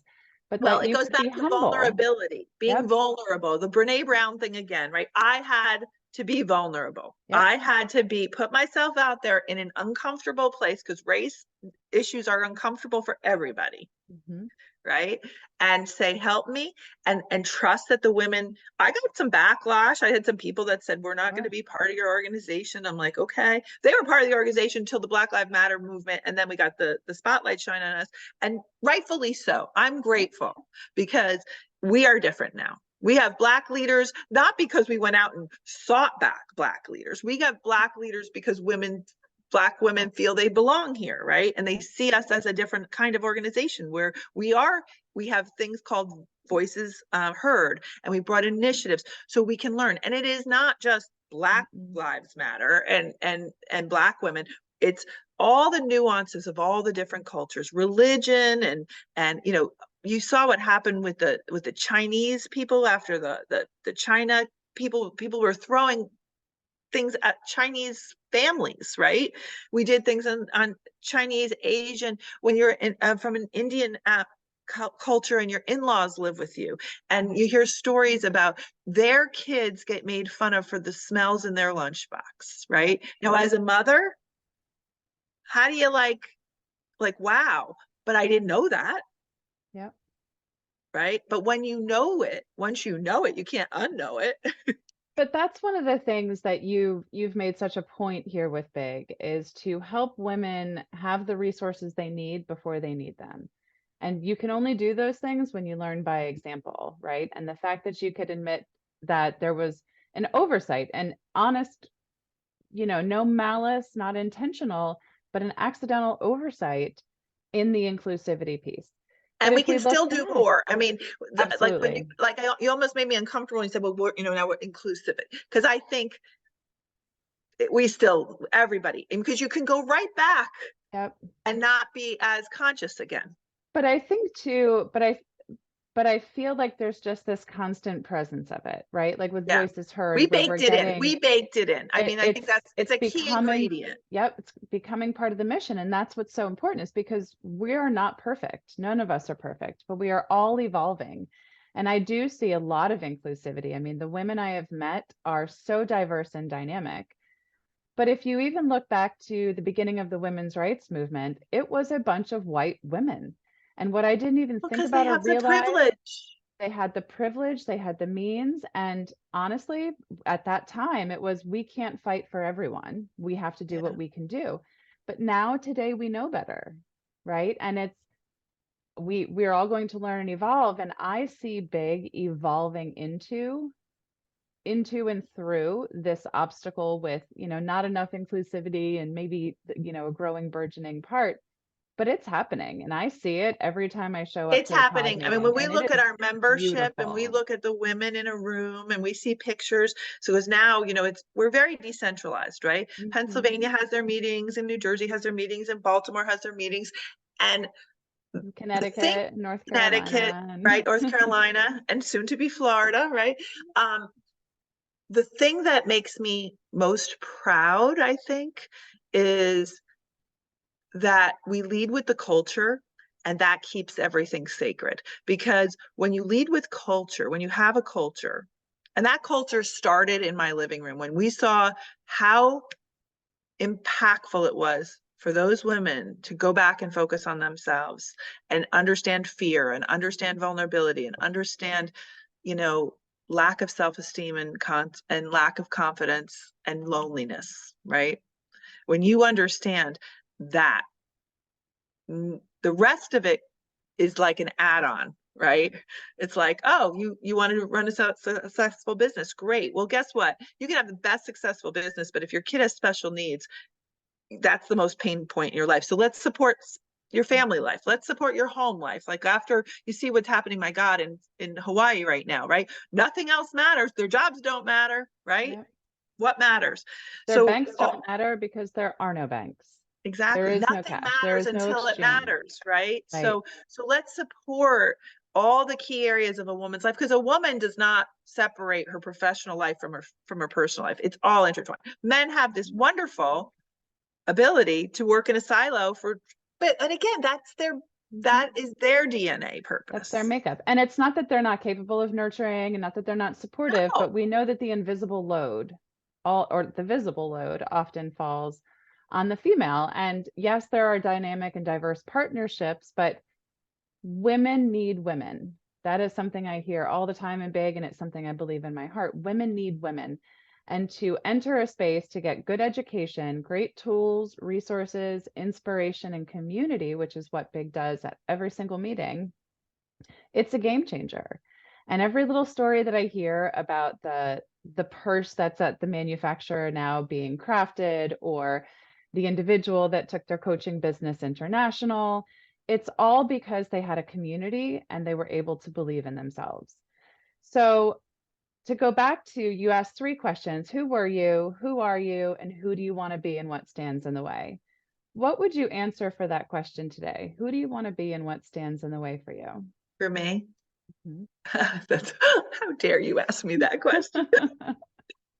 But Well, that it you goes could be back to humble. vulnerability, being Yep, vulnerable, the Brene Brown thing again, right? I had to be vulnerable. yep. I had to put myself out there in an uncomfortable place because race issues are uncomfortable for everybody. Mhm. right? And say, help me, and trust that the women, I got some backlash. I had some people that said, we're not going to Sure. be part of your organization. I'm like, okay. They were part of the organization until the Black Lives Matter movement. And then we got the spotlight shine on us. And rightfully so. I'm grateful because we are different now. We have Black leaders, not because we went out and sought back Black leaders. We got Black leaders because Black women feel they belong here, right? And they see us as a different kind of organization where we have things called voices heard, and we brought initiatives so we can learn. And it is not just Black Lives Matter and Black women. It's all the nuances of all the different cultures, religion, and you saw what happened with the Chinese people after the China people were throwing things at Chinese families, right? We did things on Chinese, Asian, when you're from an Indian culture and your in-laws live with you, and you hear stories about their kids get made fun of for the smells in their lunchbox, right? Now, as a mother, how do you wow, but I didn't know that, Yep. right? But when you know it, once you know it, you can't unknow it. But that's one of the things that you've made such a point here with Big is to help women have the resources they need before they need them. And you can only do those things when you learn by example, right? And the fact that you could admit that there was an oversight and honest, no malice, not intentional, but an accidental oversight in the inclusivity piece. But And we if we can look still do back, more. I mean, like when absolutely. you almost made me uncomfortable when you said, well, now we're inclusive, because I think we still, everybody, because you can go right back Yep. and not be as conscious again. But I think too, but I feel like there's just this constant presence of it, right? Like with Yeah. voices heard, where we're getting We baked it in. I it, mean, I think it's it's it's a key becoming, ingredient. yep, it's becoming part of the mission. And that's what's so important is because we are not perfect. None of us are perfect, but we are all evolving. And I do see a lot of inclusivity. I mean, the women I have met are so diverse and dynamic. But if you even look back to the beginning of the women's rights movement, it was a bunch of white women. And what I didn't even think Because they about or have the realize, privilege. they had the privilege, they had the means. And honestly, at that time, it was we can't fight for everyone. We have to do Yeah. what we can do. But now today we know better, right? And it's we're all going to learn and evolve. And I see Big evolving into and through this obstacle with, not enough inclusivity and maybe, a growing burgeoning part, but it's happening. And I see it every time I show up It's to a pod happening. I mean, when meeting, we and it look at is our membership and we beautiful. look at the women in a room and we see pictures, so it's now, we're very decentralized, right? Mhm. Pennsylvania has their meetings, and New Jersey has their meetings, and Baltimore has their meetings. And the thing, Connecticut, North Connecticut, Carolina, right? North and Carolina, and soon to be Florida, right? Um, the thing that makes me most proud, I think, is that we lead with the culture, and that keeps everything sacred. Because when you lead with culture, when you have a culture, and that culture started in my living room when we saw how impactful it was for those women to go back and focus on themselves and understand fear and understand vulnerability and understand, you know, lack of self-esteem and lack of confidence and loneliness, right? When you understand that, the rest of it is like an add-on, right? It's like, oh, you want to run a successful business, great. Well, guess what, you can have the best successful business, but if your kid has special needs, that's the most pain point in your life. So let's support your family life, let's support your home life. Like, after you see what's happening, my God, in Hawaii right now, right? Nothing else matters, their jobs don't matter, right? yep. What matters? Their So banks don't matter because there are no banks. There exactly. is no Nothing cash. There matters is no until it exchange. matters, right? Right. So let's support all the key areas of a woman's life, because a woman does not separate her professional life from her personal life. It's all intertwined. Men have this wonderful ability to work in a silo but and again, Mhm. that is their DNA That's their purpose. makeup. And it's not that they're not capable of nurturing and not that they're not supportive, No. but we know that the invisible load, all or the visible load often falls on the female. And yes, there are dynamic and diverse partnerships, but Women need women. That is something I hear all the time in Big, and it's something I believe in my heart. Women need women. And to enter a space to get good education, great tools, resources, inspiration, and community, which is what Big does at every single meeting, it's a game changer. And every little story that I hear about the purse that's at the manufacturer now being crafted, or the individual that took their coaching business international, it's all because they had a community and they were able to believe in themselves. So to go back to, you asked three questions: who were you, who are you, and who do you want to be, and what stands in the way? What would you answer for that question today? Who do you want to be and what stands in the way for you? For me, Mhm. that's how dare you ask me that question?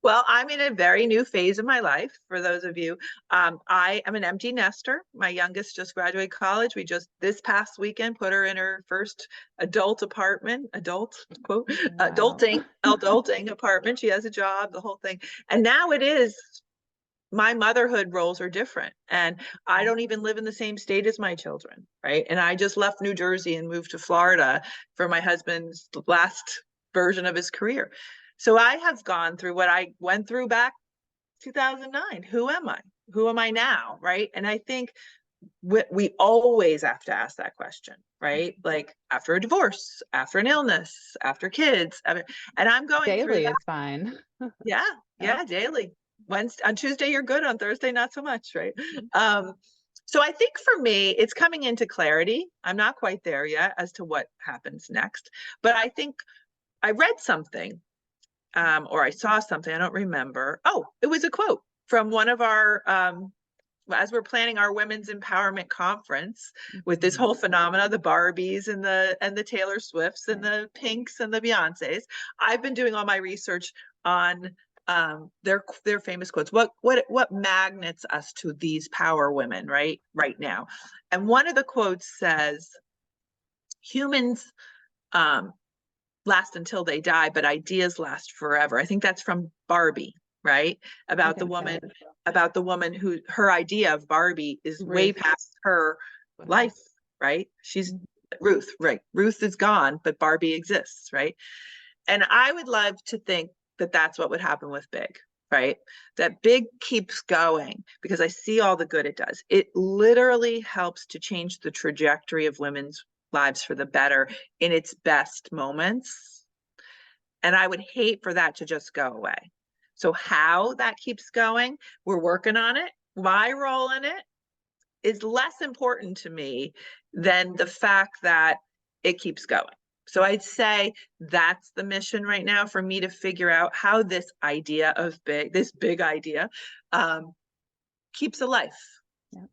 Well, I'm in a very new phase of my life. For those of you, I am an empty nester. My youngest just graduated college. We just this past weekend put her in her first adult apartment, adult quote, Wow. adulting apartment. She has a job, the whole thing. And now it is my motherhood roles are different. And I don't even live in the same state as my children, right? And I just left New Jersey and moved to Florida for my husband's last version of his career. So I have gone through what I went through back 2009. Who am I? Who am I now? Right. And I think we always have to ask that question, right? Like after a divorce, after an illness, after kids. I mean, and I'm going through Daily that. is fine. Yeah. Yep. Yeah. Daily. Wednesday, on Tuesday, you're good. On Thursday, not so much. Right. Mhm. So I think for me, it's coming into clarity. I'm not quite there yet as to what happens next, but I think I read something or I saw something, I don't remember. Oh, it was a quote from one of our, as we're planning our women's empowerment conference with this Mhm. whole phenomena, the Barbies and the Taylor Swifts and Right. the Pinks and the Beyoncés. I've been doing all my research on their famous quotes. What magnets us to these power women right now? And one of the quotes says, "Humans um, last until they die, but ideas last forever." I think that's from Barbie, right? I About the think woman, so. about the woman who her idea of Barbie is way Ruth. past her life, right? She's Mhm. Ruth, right? Ruth is gone, but Barbie exists, right? And I would love to think that that's what would happen with Big, right? That Big keeps going because I see all the good it does. It literally helps to change the trajectory of women's lives for the better in its best moments. And I would hate for that to just go away. So, how that keeps going, we're working on it. My role in it is less important to me than the fact that it keeps going. So, I'd say that's the mission right now for me to figure out how this idea of big, this big idea, um, keeps alive. Yeah.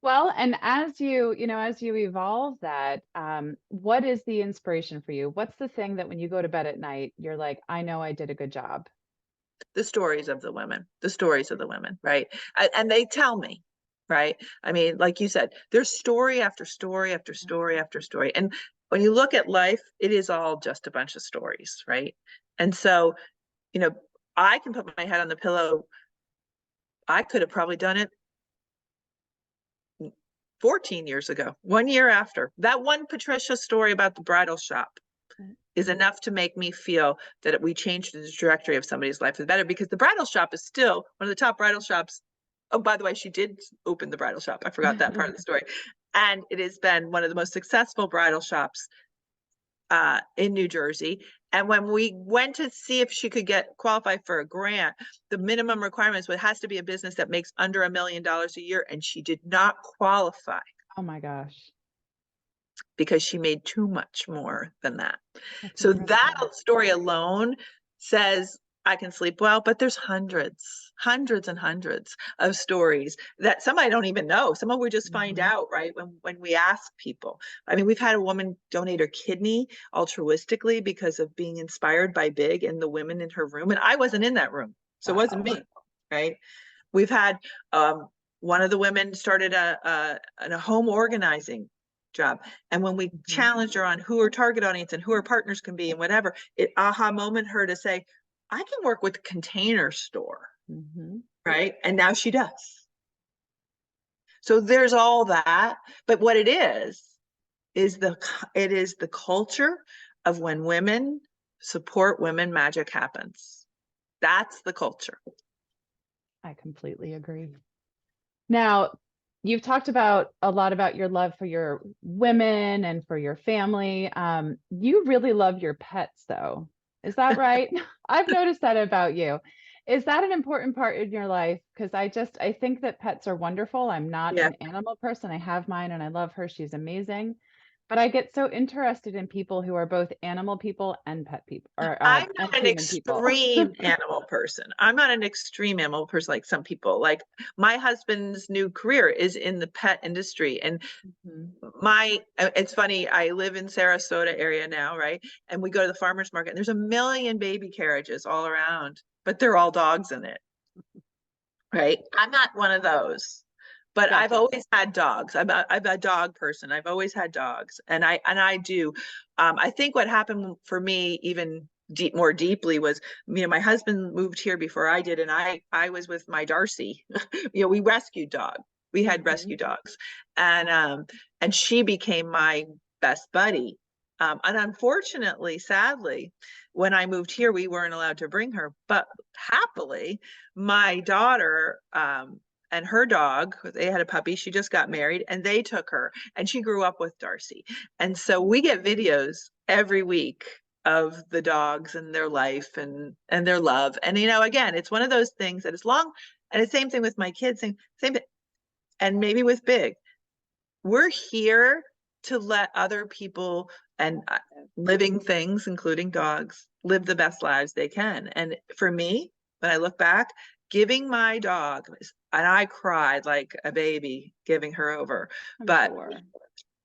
Well, and as you evolve that, what is the inspiration for you? What's the thing that when you go to bed at night, you're like, I know I did a good job? The stories of the stories of the women, right? And they tell me, right? I mean, like you said, there's story after story after story after story. And when you look at life, it is all just a bunch of stories, right? And so, you know, I can put my head on the pillow. I could have probably done it 14 years ago, 1 year after. That one Patricia story about the bridal shop is enough to make me feel that we changed the trajectory of somebody's life for the better, because the bridal shop is still one of the top bridal shops. Oh, by the way, she did open the bridal shop. I forgot that part of the story. And it has been one of the most successful bridal shops in New Jersey. And when we went to see if she could get qualified for a grant, the minimum requirements was it has to be a business that makes under $1 million a year. And she did not qualify Oh my gosh, because she made too much more than that. that's So that incredible. story alone says I can sleep well, but there's hundreds and hundreds of stories that some I don't even know. Some of we just find Mhm. out, right? When we ask people. I mean, we've had a woman donate her kidney altruistically because of being inspired by Big and the women in her room. And I wasn't in that room. So it wasn't Wow. me, right? We've had one of the women started a home organizing job. And when we Mhm. challenged her on who her target audience and who her partners can be and whatever, it aha moment her to say, I can work with Container Store, Mhm. right? And now she does. So there's all that. But what it is it is the culture of when women support women, magic happens. That's the culture. I completely agree. Now, you've talked about a lot about your love for your women and for your family. You really love your pets, though. Is that right? I've noticed that about you. Is that an important part in your life? Because I think that pets are wonderful. I'm not Yeah. an animal person. I have mine and I love her. She's amazing. But I get so interested in people who are both animal people and pet people, or I'm and not an human people. extreme animal person. I'm not an extreme animal person like some people. Like my husband's new career is in the pet industry. And Mhm. it's funny, I live in Sarasota area now, right? And we go to the farmer's market and there's a million baby carriages all around, but they're all dogs in it, right? I'm not one of those. But I've Gotcha. always had dogs. I'm a dog person. I've always had dogs, and I do. I think what happened for me, even more deeply, was my husband moved here before I did, and I was with my Darcy. We rescued dog. We had Mhm. rescue dogs, and she became my best buddy. And unfortunately, sadly, when I moved here, we weren't allowed to bring her. But happily, my daughter and her dog, they had a puppy, she just got married, and they took her, and she grew up with Darcy. And so we get videos every week of the dogs and their life and their love. And again, it's one of those things that is long, and the same thing with my kids, same, and maybe with Big. We're here to let other people and living things, including dogs, live the best lives they can. And for me, when I look back, giving my dog, and I cried like a baby giving her over, I'm but sure.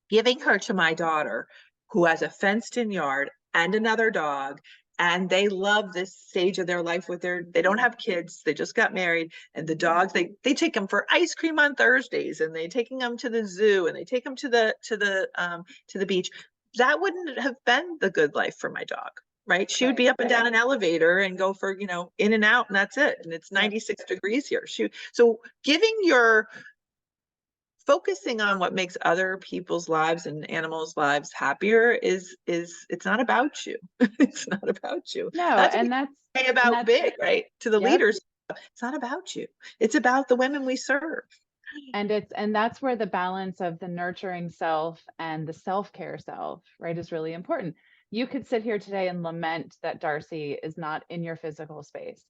giving her to my daughter who has a fenced in yard and another dog, and they love this stage of their life with they don't have kids, they just got married, and the dogs, they take them for ice cream on Thursdays, and they taking them to the zoo, and they take them to the beach. That wouldn't have been the good life for my dog, right? She would Right. be up and down an elevator and go for in and out, and that's it, and it's Yep. 96 degrees here. So giving your focusing on what makes other people's lives and animals' lives happier is it's not about you. It's not about you. No, That's what and we that's say and about that's Big, right? To the yep. leaders, it's not about you. It's about the women we serve. And that's where the balance of the nurturing self and the self-care self, right, is really important. You could sit here today and lament that Darcy is not in your physical space.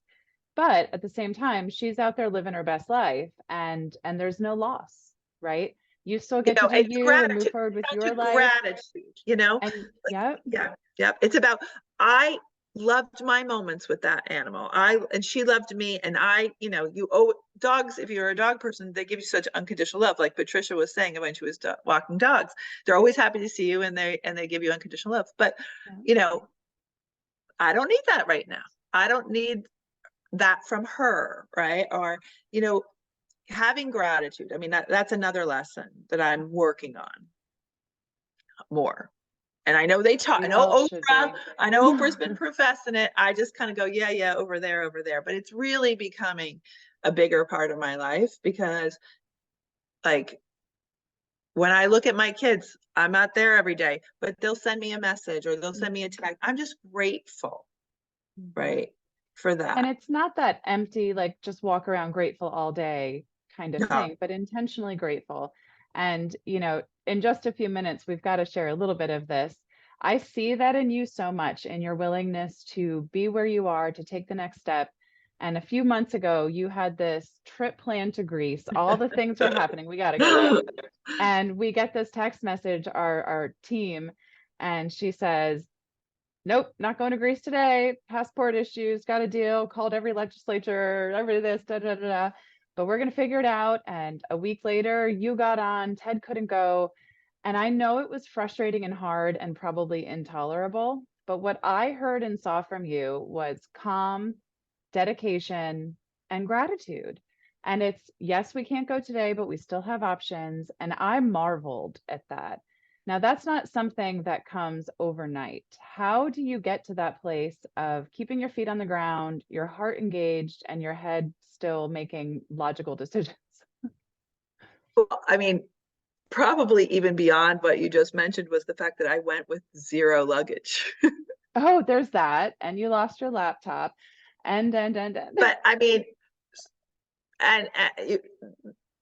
But at the same time, she's out there living her best life and there's no loss, right? You still get to do It's you and move gratitude. forward with It's your such a life. gratitude. And Like, yep, yeah, yeah. It's about I loved my moments with that animal. And she loved me, and you owe dogs, if you're a dog person, they give you such unconditional love. Like Patricia was saying when she was walking dogs, they're always happy to see you, and they give you unconditional love. But yeah, you know, I don't need that right now. I don't need that from her, right? Or you know, having gratitude. I mean, that's another lesson that I'm working on more. And I know they talk, we all should be. I know Oprah's been professing it. I just kind of go, yeah, yeah, over there, over there. But it's really becoming a bigger part of my life because, like, when I look at my kids, I'm not there every day, but they'll send me a message or they'll send me a text. I'm just grateful, Mhm. right, for And that. it's not that empty, like just walk around grateful all day kind of No. thing, but intentionally grateful. And, in just a few minutes, we've got to share a little bit of this. I see that in you so much, in your willingness to be where you are, to take the next step. And a few months ago, you had this trip planned to Greece. All the things were happening. We got to go. And we get this text message, our team, and she says, nope, not going to Greece today. Passport issues, got a deal, called every legislature, every this, da da da da. But we're gonna figure it out. And a week later, you got on, Ted couldn't go. And I know it was frustrating and hard and probably intolerable. But what I heard and saw from you was calm, dedication, and gratitude. And it's, yes, we can't go today, but we still have options. And I marveled at that. Now, that's not something that comes overnight. How do you get to that place of keeping your feet on the ground, your heart engaged, and your head still making logical decisions? Well, I mean, probably even beyond what you just mentioned was the fact that I went with zero luggage. Oh, there's that. And you lost your laptop. And. But I mean, and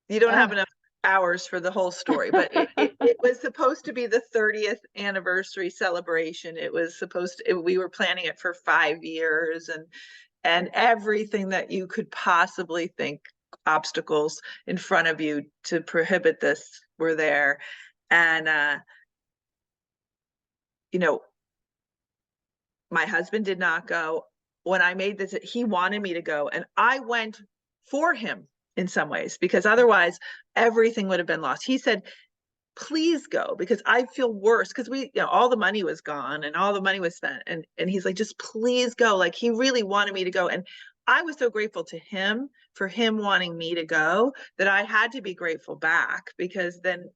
you don't have Oh, enough hours for the whole story, but it was supposed to be the 30th anniversary celebration. It was supposed to, we were planning it for 5 years, and everything that you could possibly think, obstacles in front of you to prohibit this were there. And you know, my husband did not go. When I made this, he wanted me to go, and I went for him in some ways, because otherwise everything would have been lost. He said, please go, because I feel worse, because all the money was gone and all the money was spent, and he's like, just please go. Like, he really wanted me to go, and I was so grateful to him for him wanting me to go, that I had to be grateful back, because then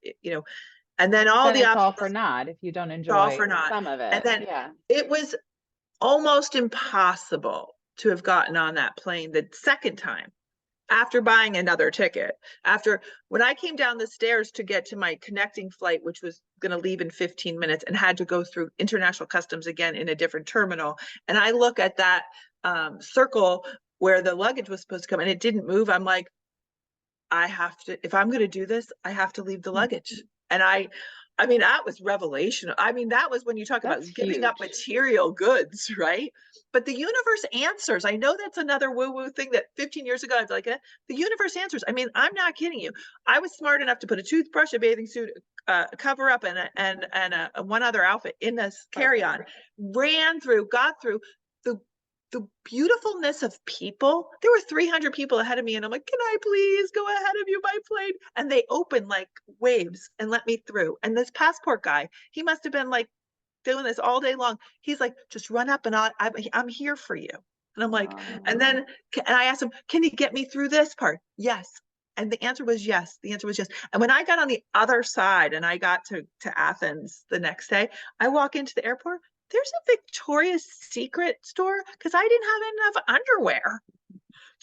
and then all then the it's all for obstacles, naught if you don't all enjoy for naught. some of And it. then Yeah. it was almost impossible to have gotten on that plane the second time after buying another ticket. After, when I came down the stairs to get to my connecting flight, which was going to leave in 15 minutes, and had to go through international customs again in a different terminal, and I look at that circle where the luggage was supposed to come and it didn't move, I'm like, I have to, if I'm going to do this, I have to leave the luggage. And I mean, that was revelation. I mean, that was when you talk That's about giving up huge. material goods, right? But the universe answers. I know that's another woo-woo thing that 15 years ago, I was like, the universe answers. I mean, I'm not kidding you. I was smart enough to put a toothbrush, a bathing suit, cover up, and a one other outfit in this carry-on, ran through, got through the the beautifulness of people. There were 300 people ahead of me, and I'm like, can I please go ahead of you, my plane? And they opened like waves and let me through. And this passport guy, he must have been like doing this all day long. He's like, just run up and I'm here for you. And I'm like, and Oh, then, and I asked him, can you get me through this part? Yes. And the answer was yes. The answer was yes. And when I got on the other side and I got to Athens the next day, I walk into the airport, there's a Victoria's Secret store, because I didn't have enough underwear.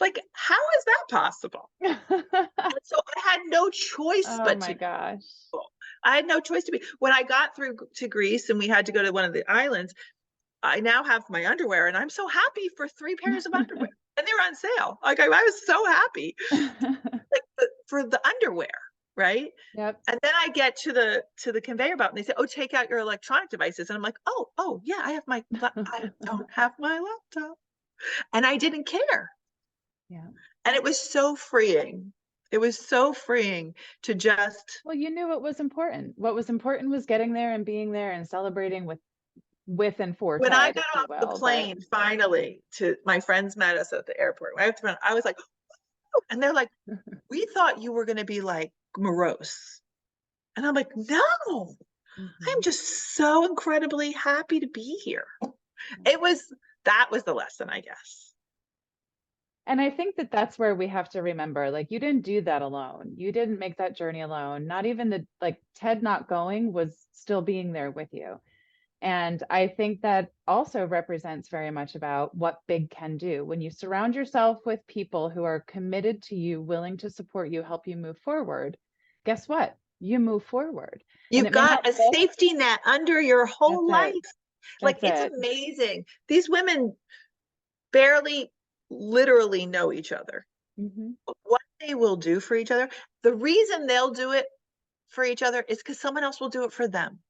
Like, how is that possible? And so I had no choice oh but my to gosh. go. I had no choice to be. When I got through to Greece and we had to go to one of the islands, I now have my underwear, and I'm so happy for 3 pairs of underwear. And they were on sale. Like, I was so happy, like, for the underwear, right? Yep. And then I get to the conveyor belt, and they say, "Oh, take out your electronic devices." And I'm like, "Oh, yeah, I don't have my laptop." And I didn't care. Yeah. And it was so freeing. It was so freeing to just, Well, you knew what was important. What was important was getting there and being there and celebrating with and for when I Ted, if got you off the will. But plane, finally, to my friends met us at the airport. I was like, "Oh," and they're like, "We thought you were going to be like morose." And I'm like, "No, I'm Mhm. just so incredibly happy to be here." That was the lesson, I guess. And I think that that's where we have to remember, like, you didn't do that alone. You didn't make that journey alone. Not even like Ted not going was still being there with you. And I think that also represents very much about what big can do. When you surround yourself with people who are committed to you, willing to support you, help you move forward, guess what? You move forward. And You've it may got not a look, safety net under your that's whole life. it. Like, That's it's it. amazing. These women barely literally know each other. Hmm. What they will do for each other, the reason they'll do it for each other is because someone else will do it for them,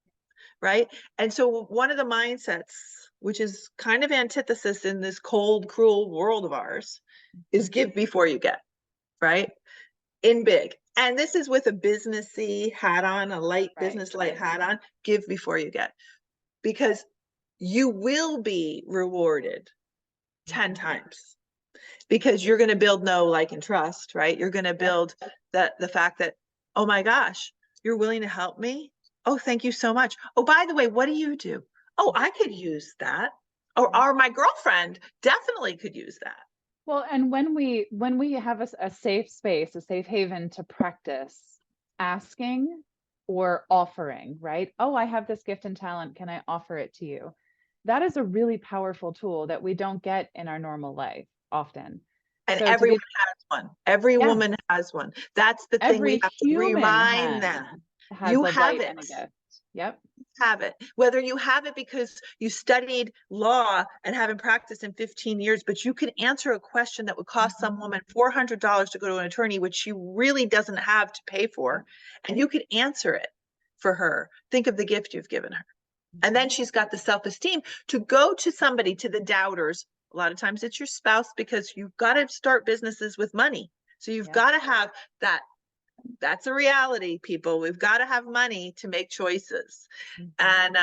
right? And so one of the mindsets, which is kind of antithesis in this cold, cruel world of ours, is give before you get, right? In big. And this is with a businessy hat on, a light Right. business light hat on, give before you get, because you will be rewarded 10 times, because you're going to build know, like, and trust, right? You're going to Yep. build the fact that, oh my gosh, you're willing to help me. Oh, thank you so much. Oh, by the way, what do you do? Oh, I could use that. Yep. Or my girlfriend definitely could use that. Well, and when we have a safe space, a safe haven to practice asking or offering, right? Oh, I have this gift and talent. Can I offer it to you? That is a really powerful tool that we don't get in our normal life often. And So to everyone be, has one. Every yeah, woman has one. That's the thing we every have to human remind has. them. Has You a have light it. and a gift. Yep. Have it. Whether you have it because you studied law and haven't practiced in 15 years, but you can answer a question that would cost some woman $400 to go to an attorney, which she really doesn't have to pay for, and you could answer it for her. Think of the gift you've given her. And then she's got the self-esteem to go to somebody, to the doubters. A lot of times it's your spouse, because you've got to start businesses with money. So you've got to have that. That's a reality, people. We've got to have money to make choices. And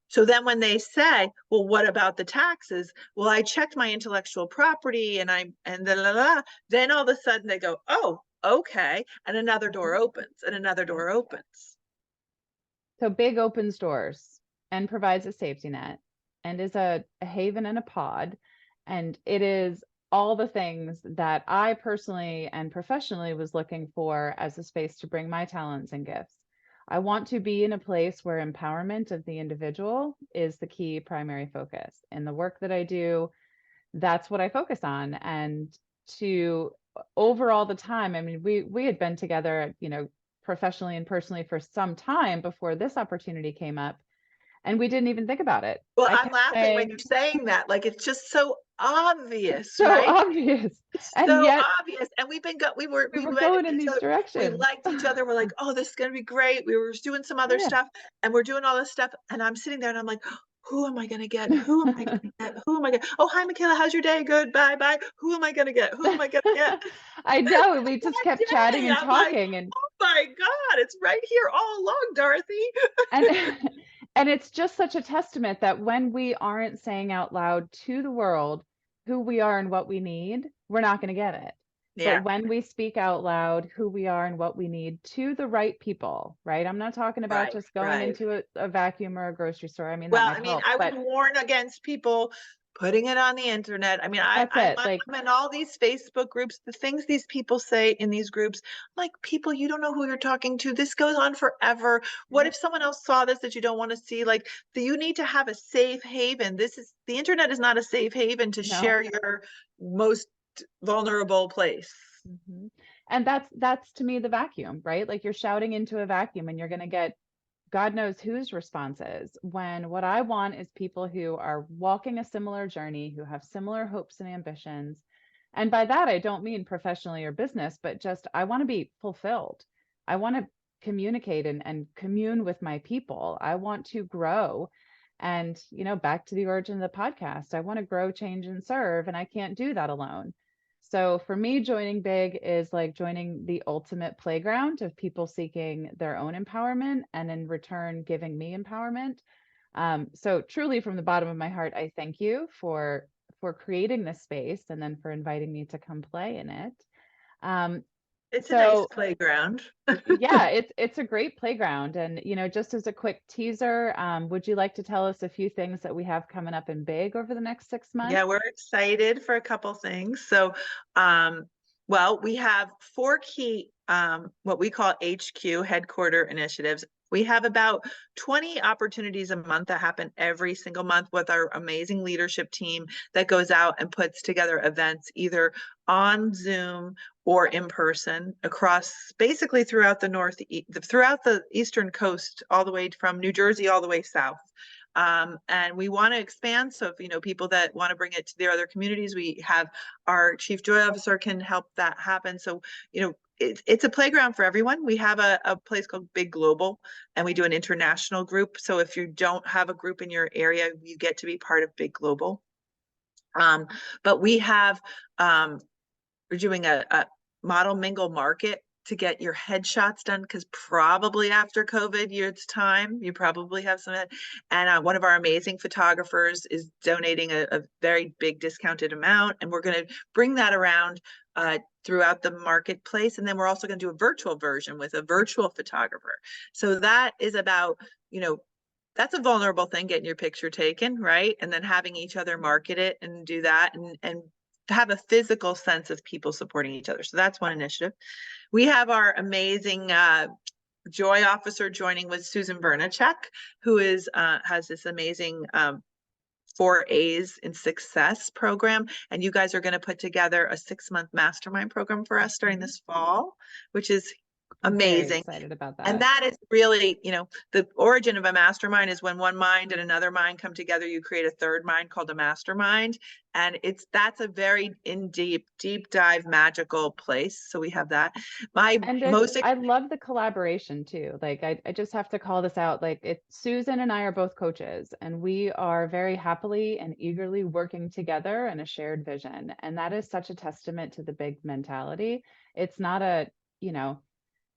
so then when they say, well, what about the taxes? Well, I checked my intellectual property and then all of a sudden they go, oh, okay. And another door opens and another door opens. So Big opens doors and provides a safety net and is a haven and a pod. And it is all the things that I personally and professionally was looking for as a space to bring my talents and gifts. I want to be in a place where empowerment of the individual is the key primary focus. In the work that I do, that's what I focus on. And to over all the time, I mean, we had been together, professionally and personally for some time before this opportunity came up, and we didn't even think about it. Well, I I'm kept laughing when saying, you're saying that. Like, it's just so obvious, so right? obvious. It's And so yet obvious. And we we were went going in each these other, we directions. liked each other. We're like, oh, this is going to be great. We were doing some other Yeah. stuff and we're doing all this stuff. And I'm sitting there and I'm like, who am I going to get? Who am I going to get? Who am I going to? Oh, hi, Michaela. How's your day? Good. Bye. Bye. Who am I going to get? Who am I going to get? I know. We just kept That chatting day, and I'm like, talking, and oh my God, it's right here all along, Dorothy. and and it's just such a testament that when we aren't saying out loud to the world who we are and what we need, we're not going to get it. But Yeah. when we speak out loud who we are and what we need to the right people, right? I'm not talking about Right. just going Right. into a vacuum or a grocery store. I mean, that Well, might I mean, help, I would but warn against people putting it on the internet. I mean, that's it. Like, I'm in all these Facebook groups, the things these people say in these groups, like, people, you don't know who you're talking to. This goes on forever. What yep, if someone else saw this that you don't want to see? Like, you need to have a safe haven. The internet is not a safe haven to no. share your most vulnerable place. And that's to me the vacuum, right? Like you're shouting into a vacuum and you're going to get God knows whose response is, when what I want is people who are walking a similar journey, who have similar hopes and ambitions. And by that, I don't mean professionally or business, but just I want to be fulfilled. I want to communicate and commune with my people. I want to grow. And, back to the origin of the podcast, I want to grow, change, and serve. And I can't do that alone. So for me, joining Big is like joining the ultimate playground of people seeking their own empowerment and in return giving me empowerment. So truly from the bottom of my heart, I thank you for creating this space and then for inviting me to come play in it. Um, It's a nice so playground. yeah, it's a great playground. And just as a quick teaser, would you like to tell us a few things that we have coming up in Big over the next 6 months? Yeah, we're excited for a couple things. So, well, we have four key, what we call HQ headquarter initiatives. We have about 20 opportunities a month that happen every single month with our amazing leadership team that goes out and puts together events either on Zoom or in person across basically throughout throughout the Eastern coast, all the way from New Jersey all the way south. And we want to expand. So if people that want to bring it to their other communities, we have our chief joy officer can help that happen. So it's a playground for everyone. We have a place called Big Global, and we do an international group. So if you don't have a group in your area, you get to be part of Big Global. But we're doing a model mingle market to get your headshots done, because probably after COVID, it's time. You probably have some. And one of our amazing photographers is donating a very big discounted amount, and we're going to bring that around throughout the marketplace. And then we're also going to do a virtual version with a virtual photographer. So that is about, that's a vulnerable thing, getting your picture taken, right? And then having each other market it and do that, and have a physical sense of people supporting each other. So that's one initiative. We have our amazing joy officer joining with Susan Bernachek, who has this amazing 4A's in Success program. And you guys are going to put together a 6-month mastermind program for us starting this fall, which is I'm very Amazing. excited about And that. that is really, the origin of a mastermind is when one mind and another mind come together, you create a third mind called a mastermind. And that's a very deep dive magical place. So we have that. My And most, I love the collaboration too. Like I just have to call this out. Like Susan and I are both coaches and we are very happily and eagerly working together in a shared vision. And that is such a testament to the big mentality. It's not a, you know,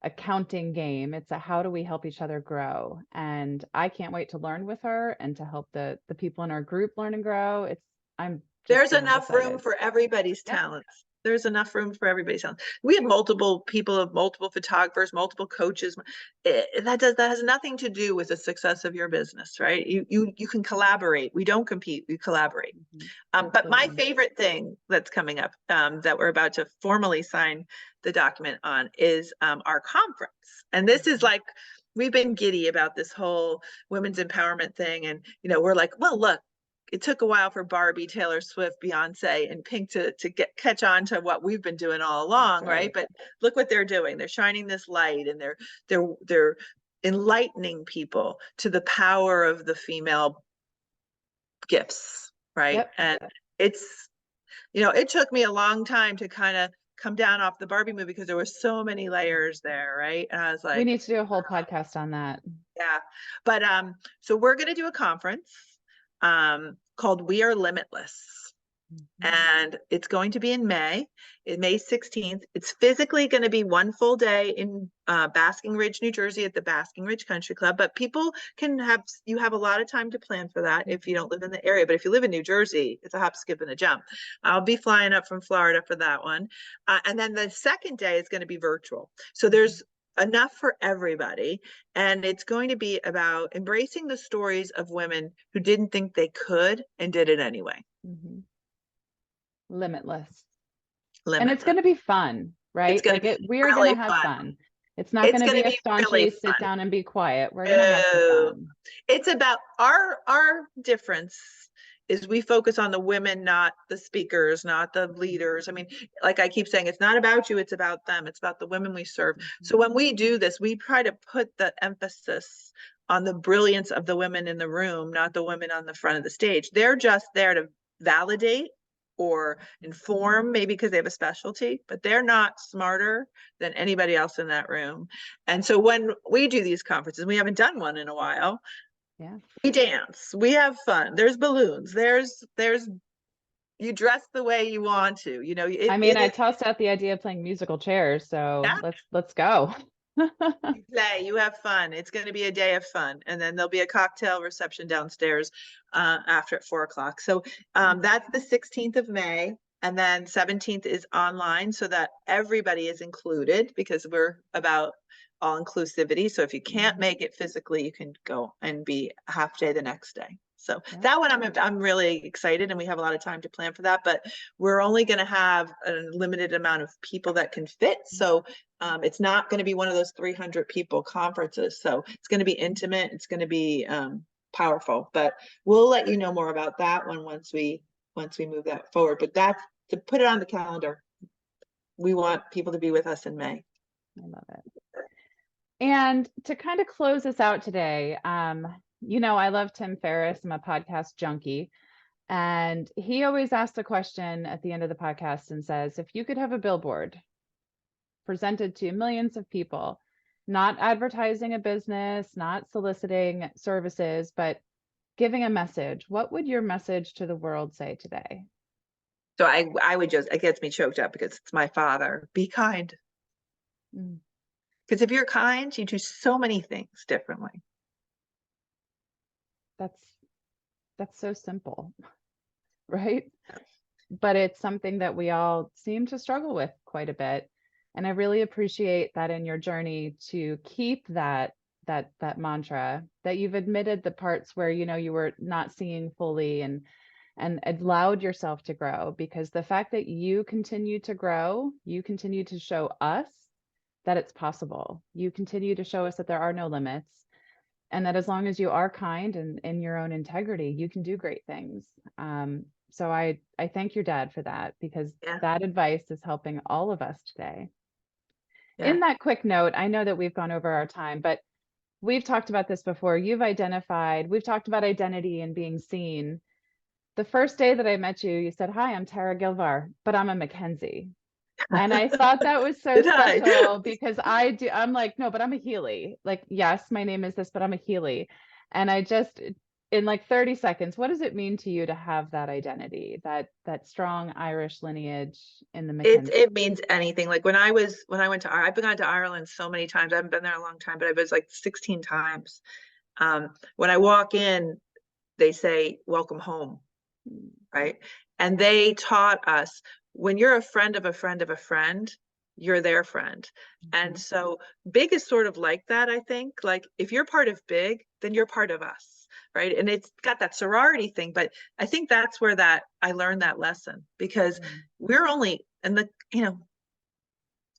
a counting game. It's a how do we help each other grow? And I can't wait to learn with her and to help the people in our group learn and grow. I'm just there's beyond enough room excited. for everybody's Yep. talents. There's enough room for everybody's talents. We have multiple people, multiple photographers, multiple coaches. That has nothing to do with the success of your business, right? You can collaborate. We don't compete. We collaborate. Mhm. But my Absolutely. favorite thing that's coming up, that we're about to formally sign the document on, is our conference. And this is like, we've been giddy about this whole women's empowerment thing. And, we're like, well, look, it took a while for Barbie, Taylor Swift, Beyonce, and Pink to catch on to what we've been doing all That's along, right? right. But look what they're doing. They're shining this light, and they're enlightening people to the power of the female gifts, right? Yep. And it's, it took me a long time to kind of come down off the Barbie movie because there were so many layers there, right? And I was We like, need to do a whole podcast on that. yeah. But so we're going to do a conference called We Are Limitless. Mhm. And it's going to be in May 16th. It's physically going to be one full day in Basking Ridge, New Jersey at the Basking Ridge Country Club. But you have a lot of time to plan for that if you don't live in the area. But if you live in New Jersey, it's a hop, skip, and a jump. I'll be flying up from Florida for that one. And then the second day is going to be virtual. So there's enough for everybody. And it's going to be about embracing the stories of women who didn't think they could and did it anyway. Mhm. Limitless. And it's Limitless. going to be fun, It's right? going to Like be we are going to really have fun. fun. It's not It's going to going be to a be really staunchy sit fun. down and be quiet. We're going to have some Oh, fun. it's about our difference is we focus on the women, not the speakers, not the leaders. I mean, like I keep saying, it's not about you, it's about them. It's about the women we serve. Mhm. So when we do this, we try to put the emphasis on the brilliance of the women in the room, not the women on the front of the stage. They're just there to validate or inform, maybe because they have a specialty, but they're not smarter than anybody else in that room. And so when we do these conferences, we haven't done one in a while, Yeah. we dance, we have fun, there's balloons, there's you dress the way you want to, I it, mean, it I is. tossed out the idea of playing musical chairs, so Yeah, let's go. you play, you have fun. It's going to be a day of fun, and then there'll be a cocktail reception downstairs after at 4 o'clock. So that's the 16th of May. And then 17th is online so that everybody is included because we're about all inclusivity. So if you can't make it physically, you can go and be a half day the next day. So Yeah. that one I'm really excited, and we have a lot of time to plan for that, but we're only going to have a limited amount of people that can fit. So it's not going to be one of those 300 people conferences. So it's going to be intimate. It's going to be powerful, but we'll let you know more about that one once we move that forward. But that's to put it on the calendar. We want people to be with us in May. I love it. And to kind of close us out today, I love Tim Ferriss. I'm a podcast junkie. And he always asks a question at the end of the podcast and says, if you could have a billboard presented to millions of people, not advertising a business, not soliciting services, but giving a message, what would your message to the world say today? So I would just, it gets me choked up because it's my father. Be kind. Mm, Because if you're kind, you do so many things differently. that's so simple, right? But it's something that we all seem to struggle with quite a bit. And I really appreciate that in your journey to keep that mantra, that you've admitted the parts where you were not seeing fully and allowed yourself to grow, because the fact that you continue to grow, you continue to show us that it's possible. You continue to show us that there are no limits, and that as long as you are kind and in your own integrity, you can do great things. So I thank your dad for that, because Yeah. that advice is helping all of us today. Yeah. In that quick note, I know that we've gone over our time, but we've talked about this before. We've talked about identity and being seen. The first day that I met you, you said, "Hi, I'm Tara Gilvar, but I'm a Mackenzie." And I thought that was so Did I? special because I'm like, no, but I'm a Healy. Like, yes, my name is this, but I'm a Healy. And I just, in like 30 seconds, what does it mean to you to have that identity, that strong Irish lineage in the Mackenzie? It means anything. Like when I went to I've been to Ireland so many times. I haven't been there a long time, but I was like 16 times. When I walk in, they say, "Welcome home," right? And they taught us when you're a friend of a friend of a friend, you're their friend. And Mhm. so Big is sort of like that, I think. Like if you're part of Big, then you're part of us, right? And it's got that sorority thing, but I think that's where that I learned that lesson because Mm. we're only and the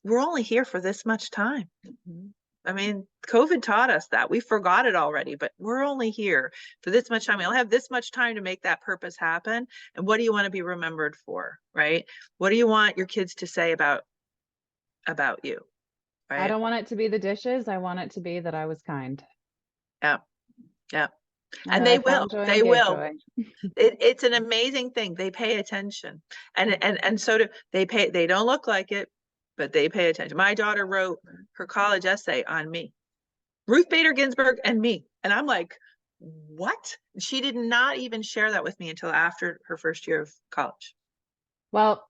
we're only here for this much time. Mhm. I mean, COVID taught us that. We forgot it already, but we're only here for this much time. We only have this much time to make that purpose happen. And what do you want to be remembered for, right? What do you want your kids to say about you, I right? don't want it to be the dishes. I want it to be that I was kind Yeah, yeah. and And that I they will. found joy and They gave will. joy. It's an amazing thing. They pay attention, and so do they. Pay. They don't look like it, but they pay attention. My daughter wrote her college essay on me. Ruth Bader Ginsburg and me. And I'm like, what? She did not even share that with me until after her first year of college. Well,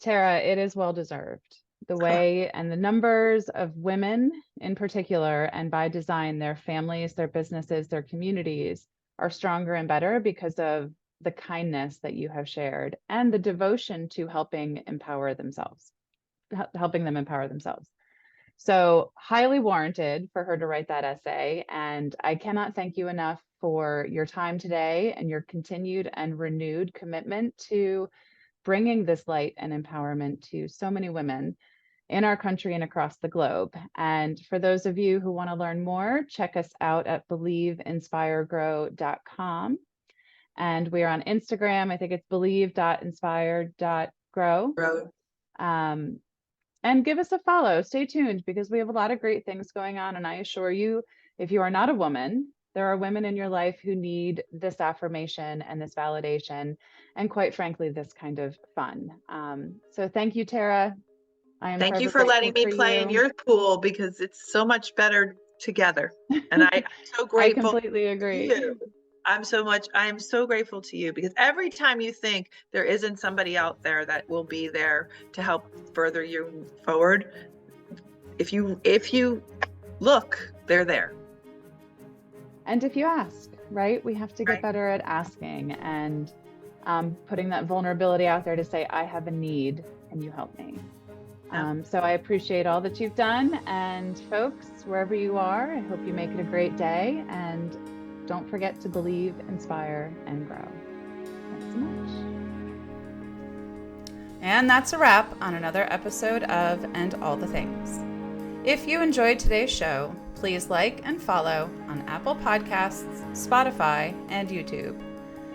Tara, it is well deserved. The way and the numbers of women in particular, and by design, their families, their businesses, their communities are stronger and better because of the kindness that you have shared and the devotion to helping them empower themselves. So, highly warranted for her to write that essay. And I cannot thank you enough for your time today and your continued and renewed commitment to bringing this light and empowerment to so many women in our country and across the globe. And for those of you who want to learn more, check us out at believeinspiregrow.com. And we are on Instagram. I think it's believe.inspire.grow. Road. Um, and give us a follow. Stay tuned because we have a lot of great things going on. And I assure you, if you are not a woman, there are women in your life who need this affirmation and this validation, and quite frankly, this kind of fun. So thank you, Tara. I am Thank you forever for letting grateful me for play in you. your pool because it's so much better together. And I'm so I grateful completely to agree. you. I am so grateful to you because every time you think there isn't somebody out there that will be there to help further you forward, if you look, they're there. And if you ask, right, we have to get Right. better at asking and putting that vulnerability out there to say, I have a need. Can you help me? Yeah. So I appreciate all that you've done. And folks, wherever you are, I hope you make it a great day. And don't forget to believe, inspire, and grow. Thanks so much. And that's a wrap on another episode of And All the Things. If you enjoyed today's show, please like and follow on Apple Podcasts, Spotify, and YouTube.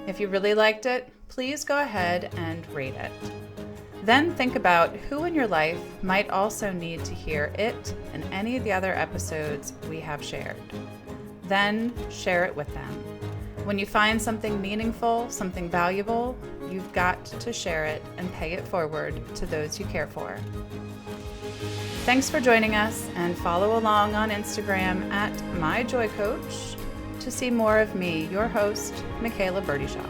If you really liked it, please go ahead and rate it. Then think about who in your life might also need to hear it and any of the other episodes we have shared. Then share it with them. When you find something meaningful, something valuable, you've got to share it and pay it forward to those you care for. Thanks for joining us, and follow along on Instagram at MyJoyCoach to see more of me, your host, Michaela Burdyshaw.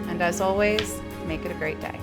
And as always, make it a great day.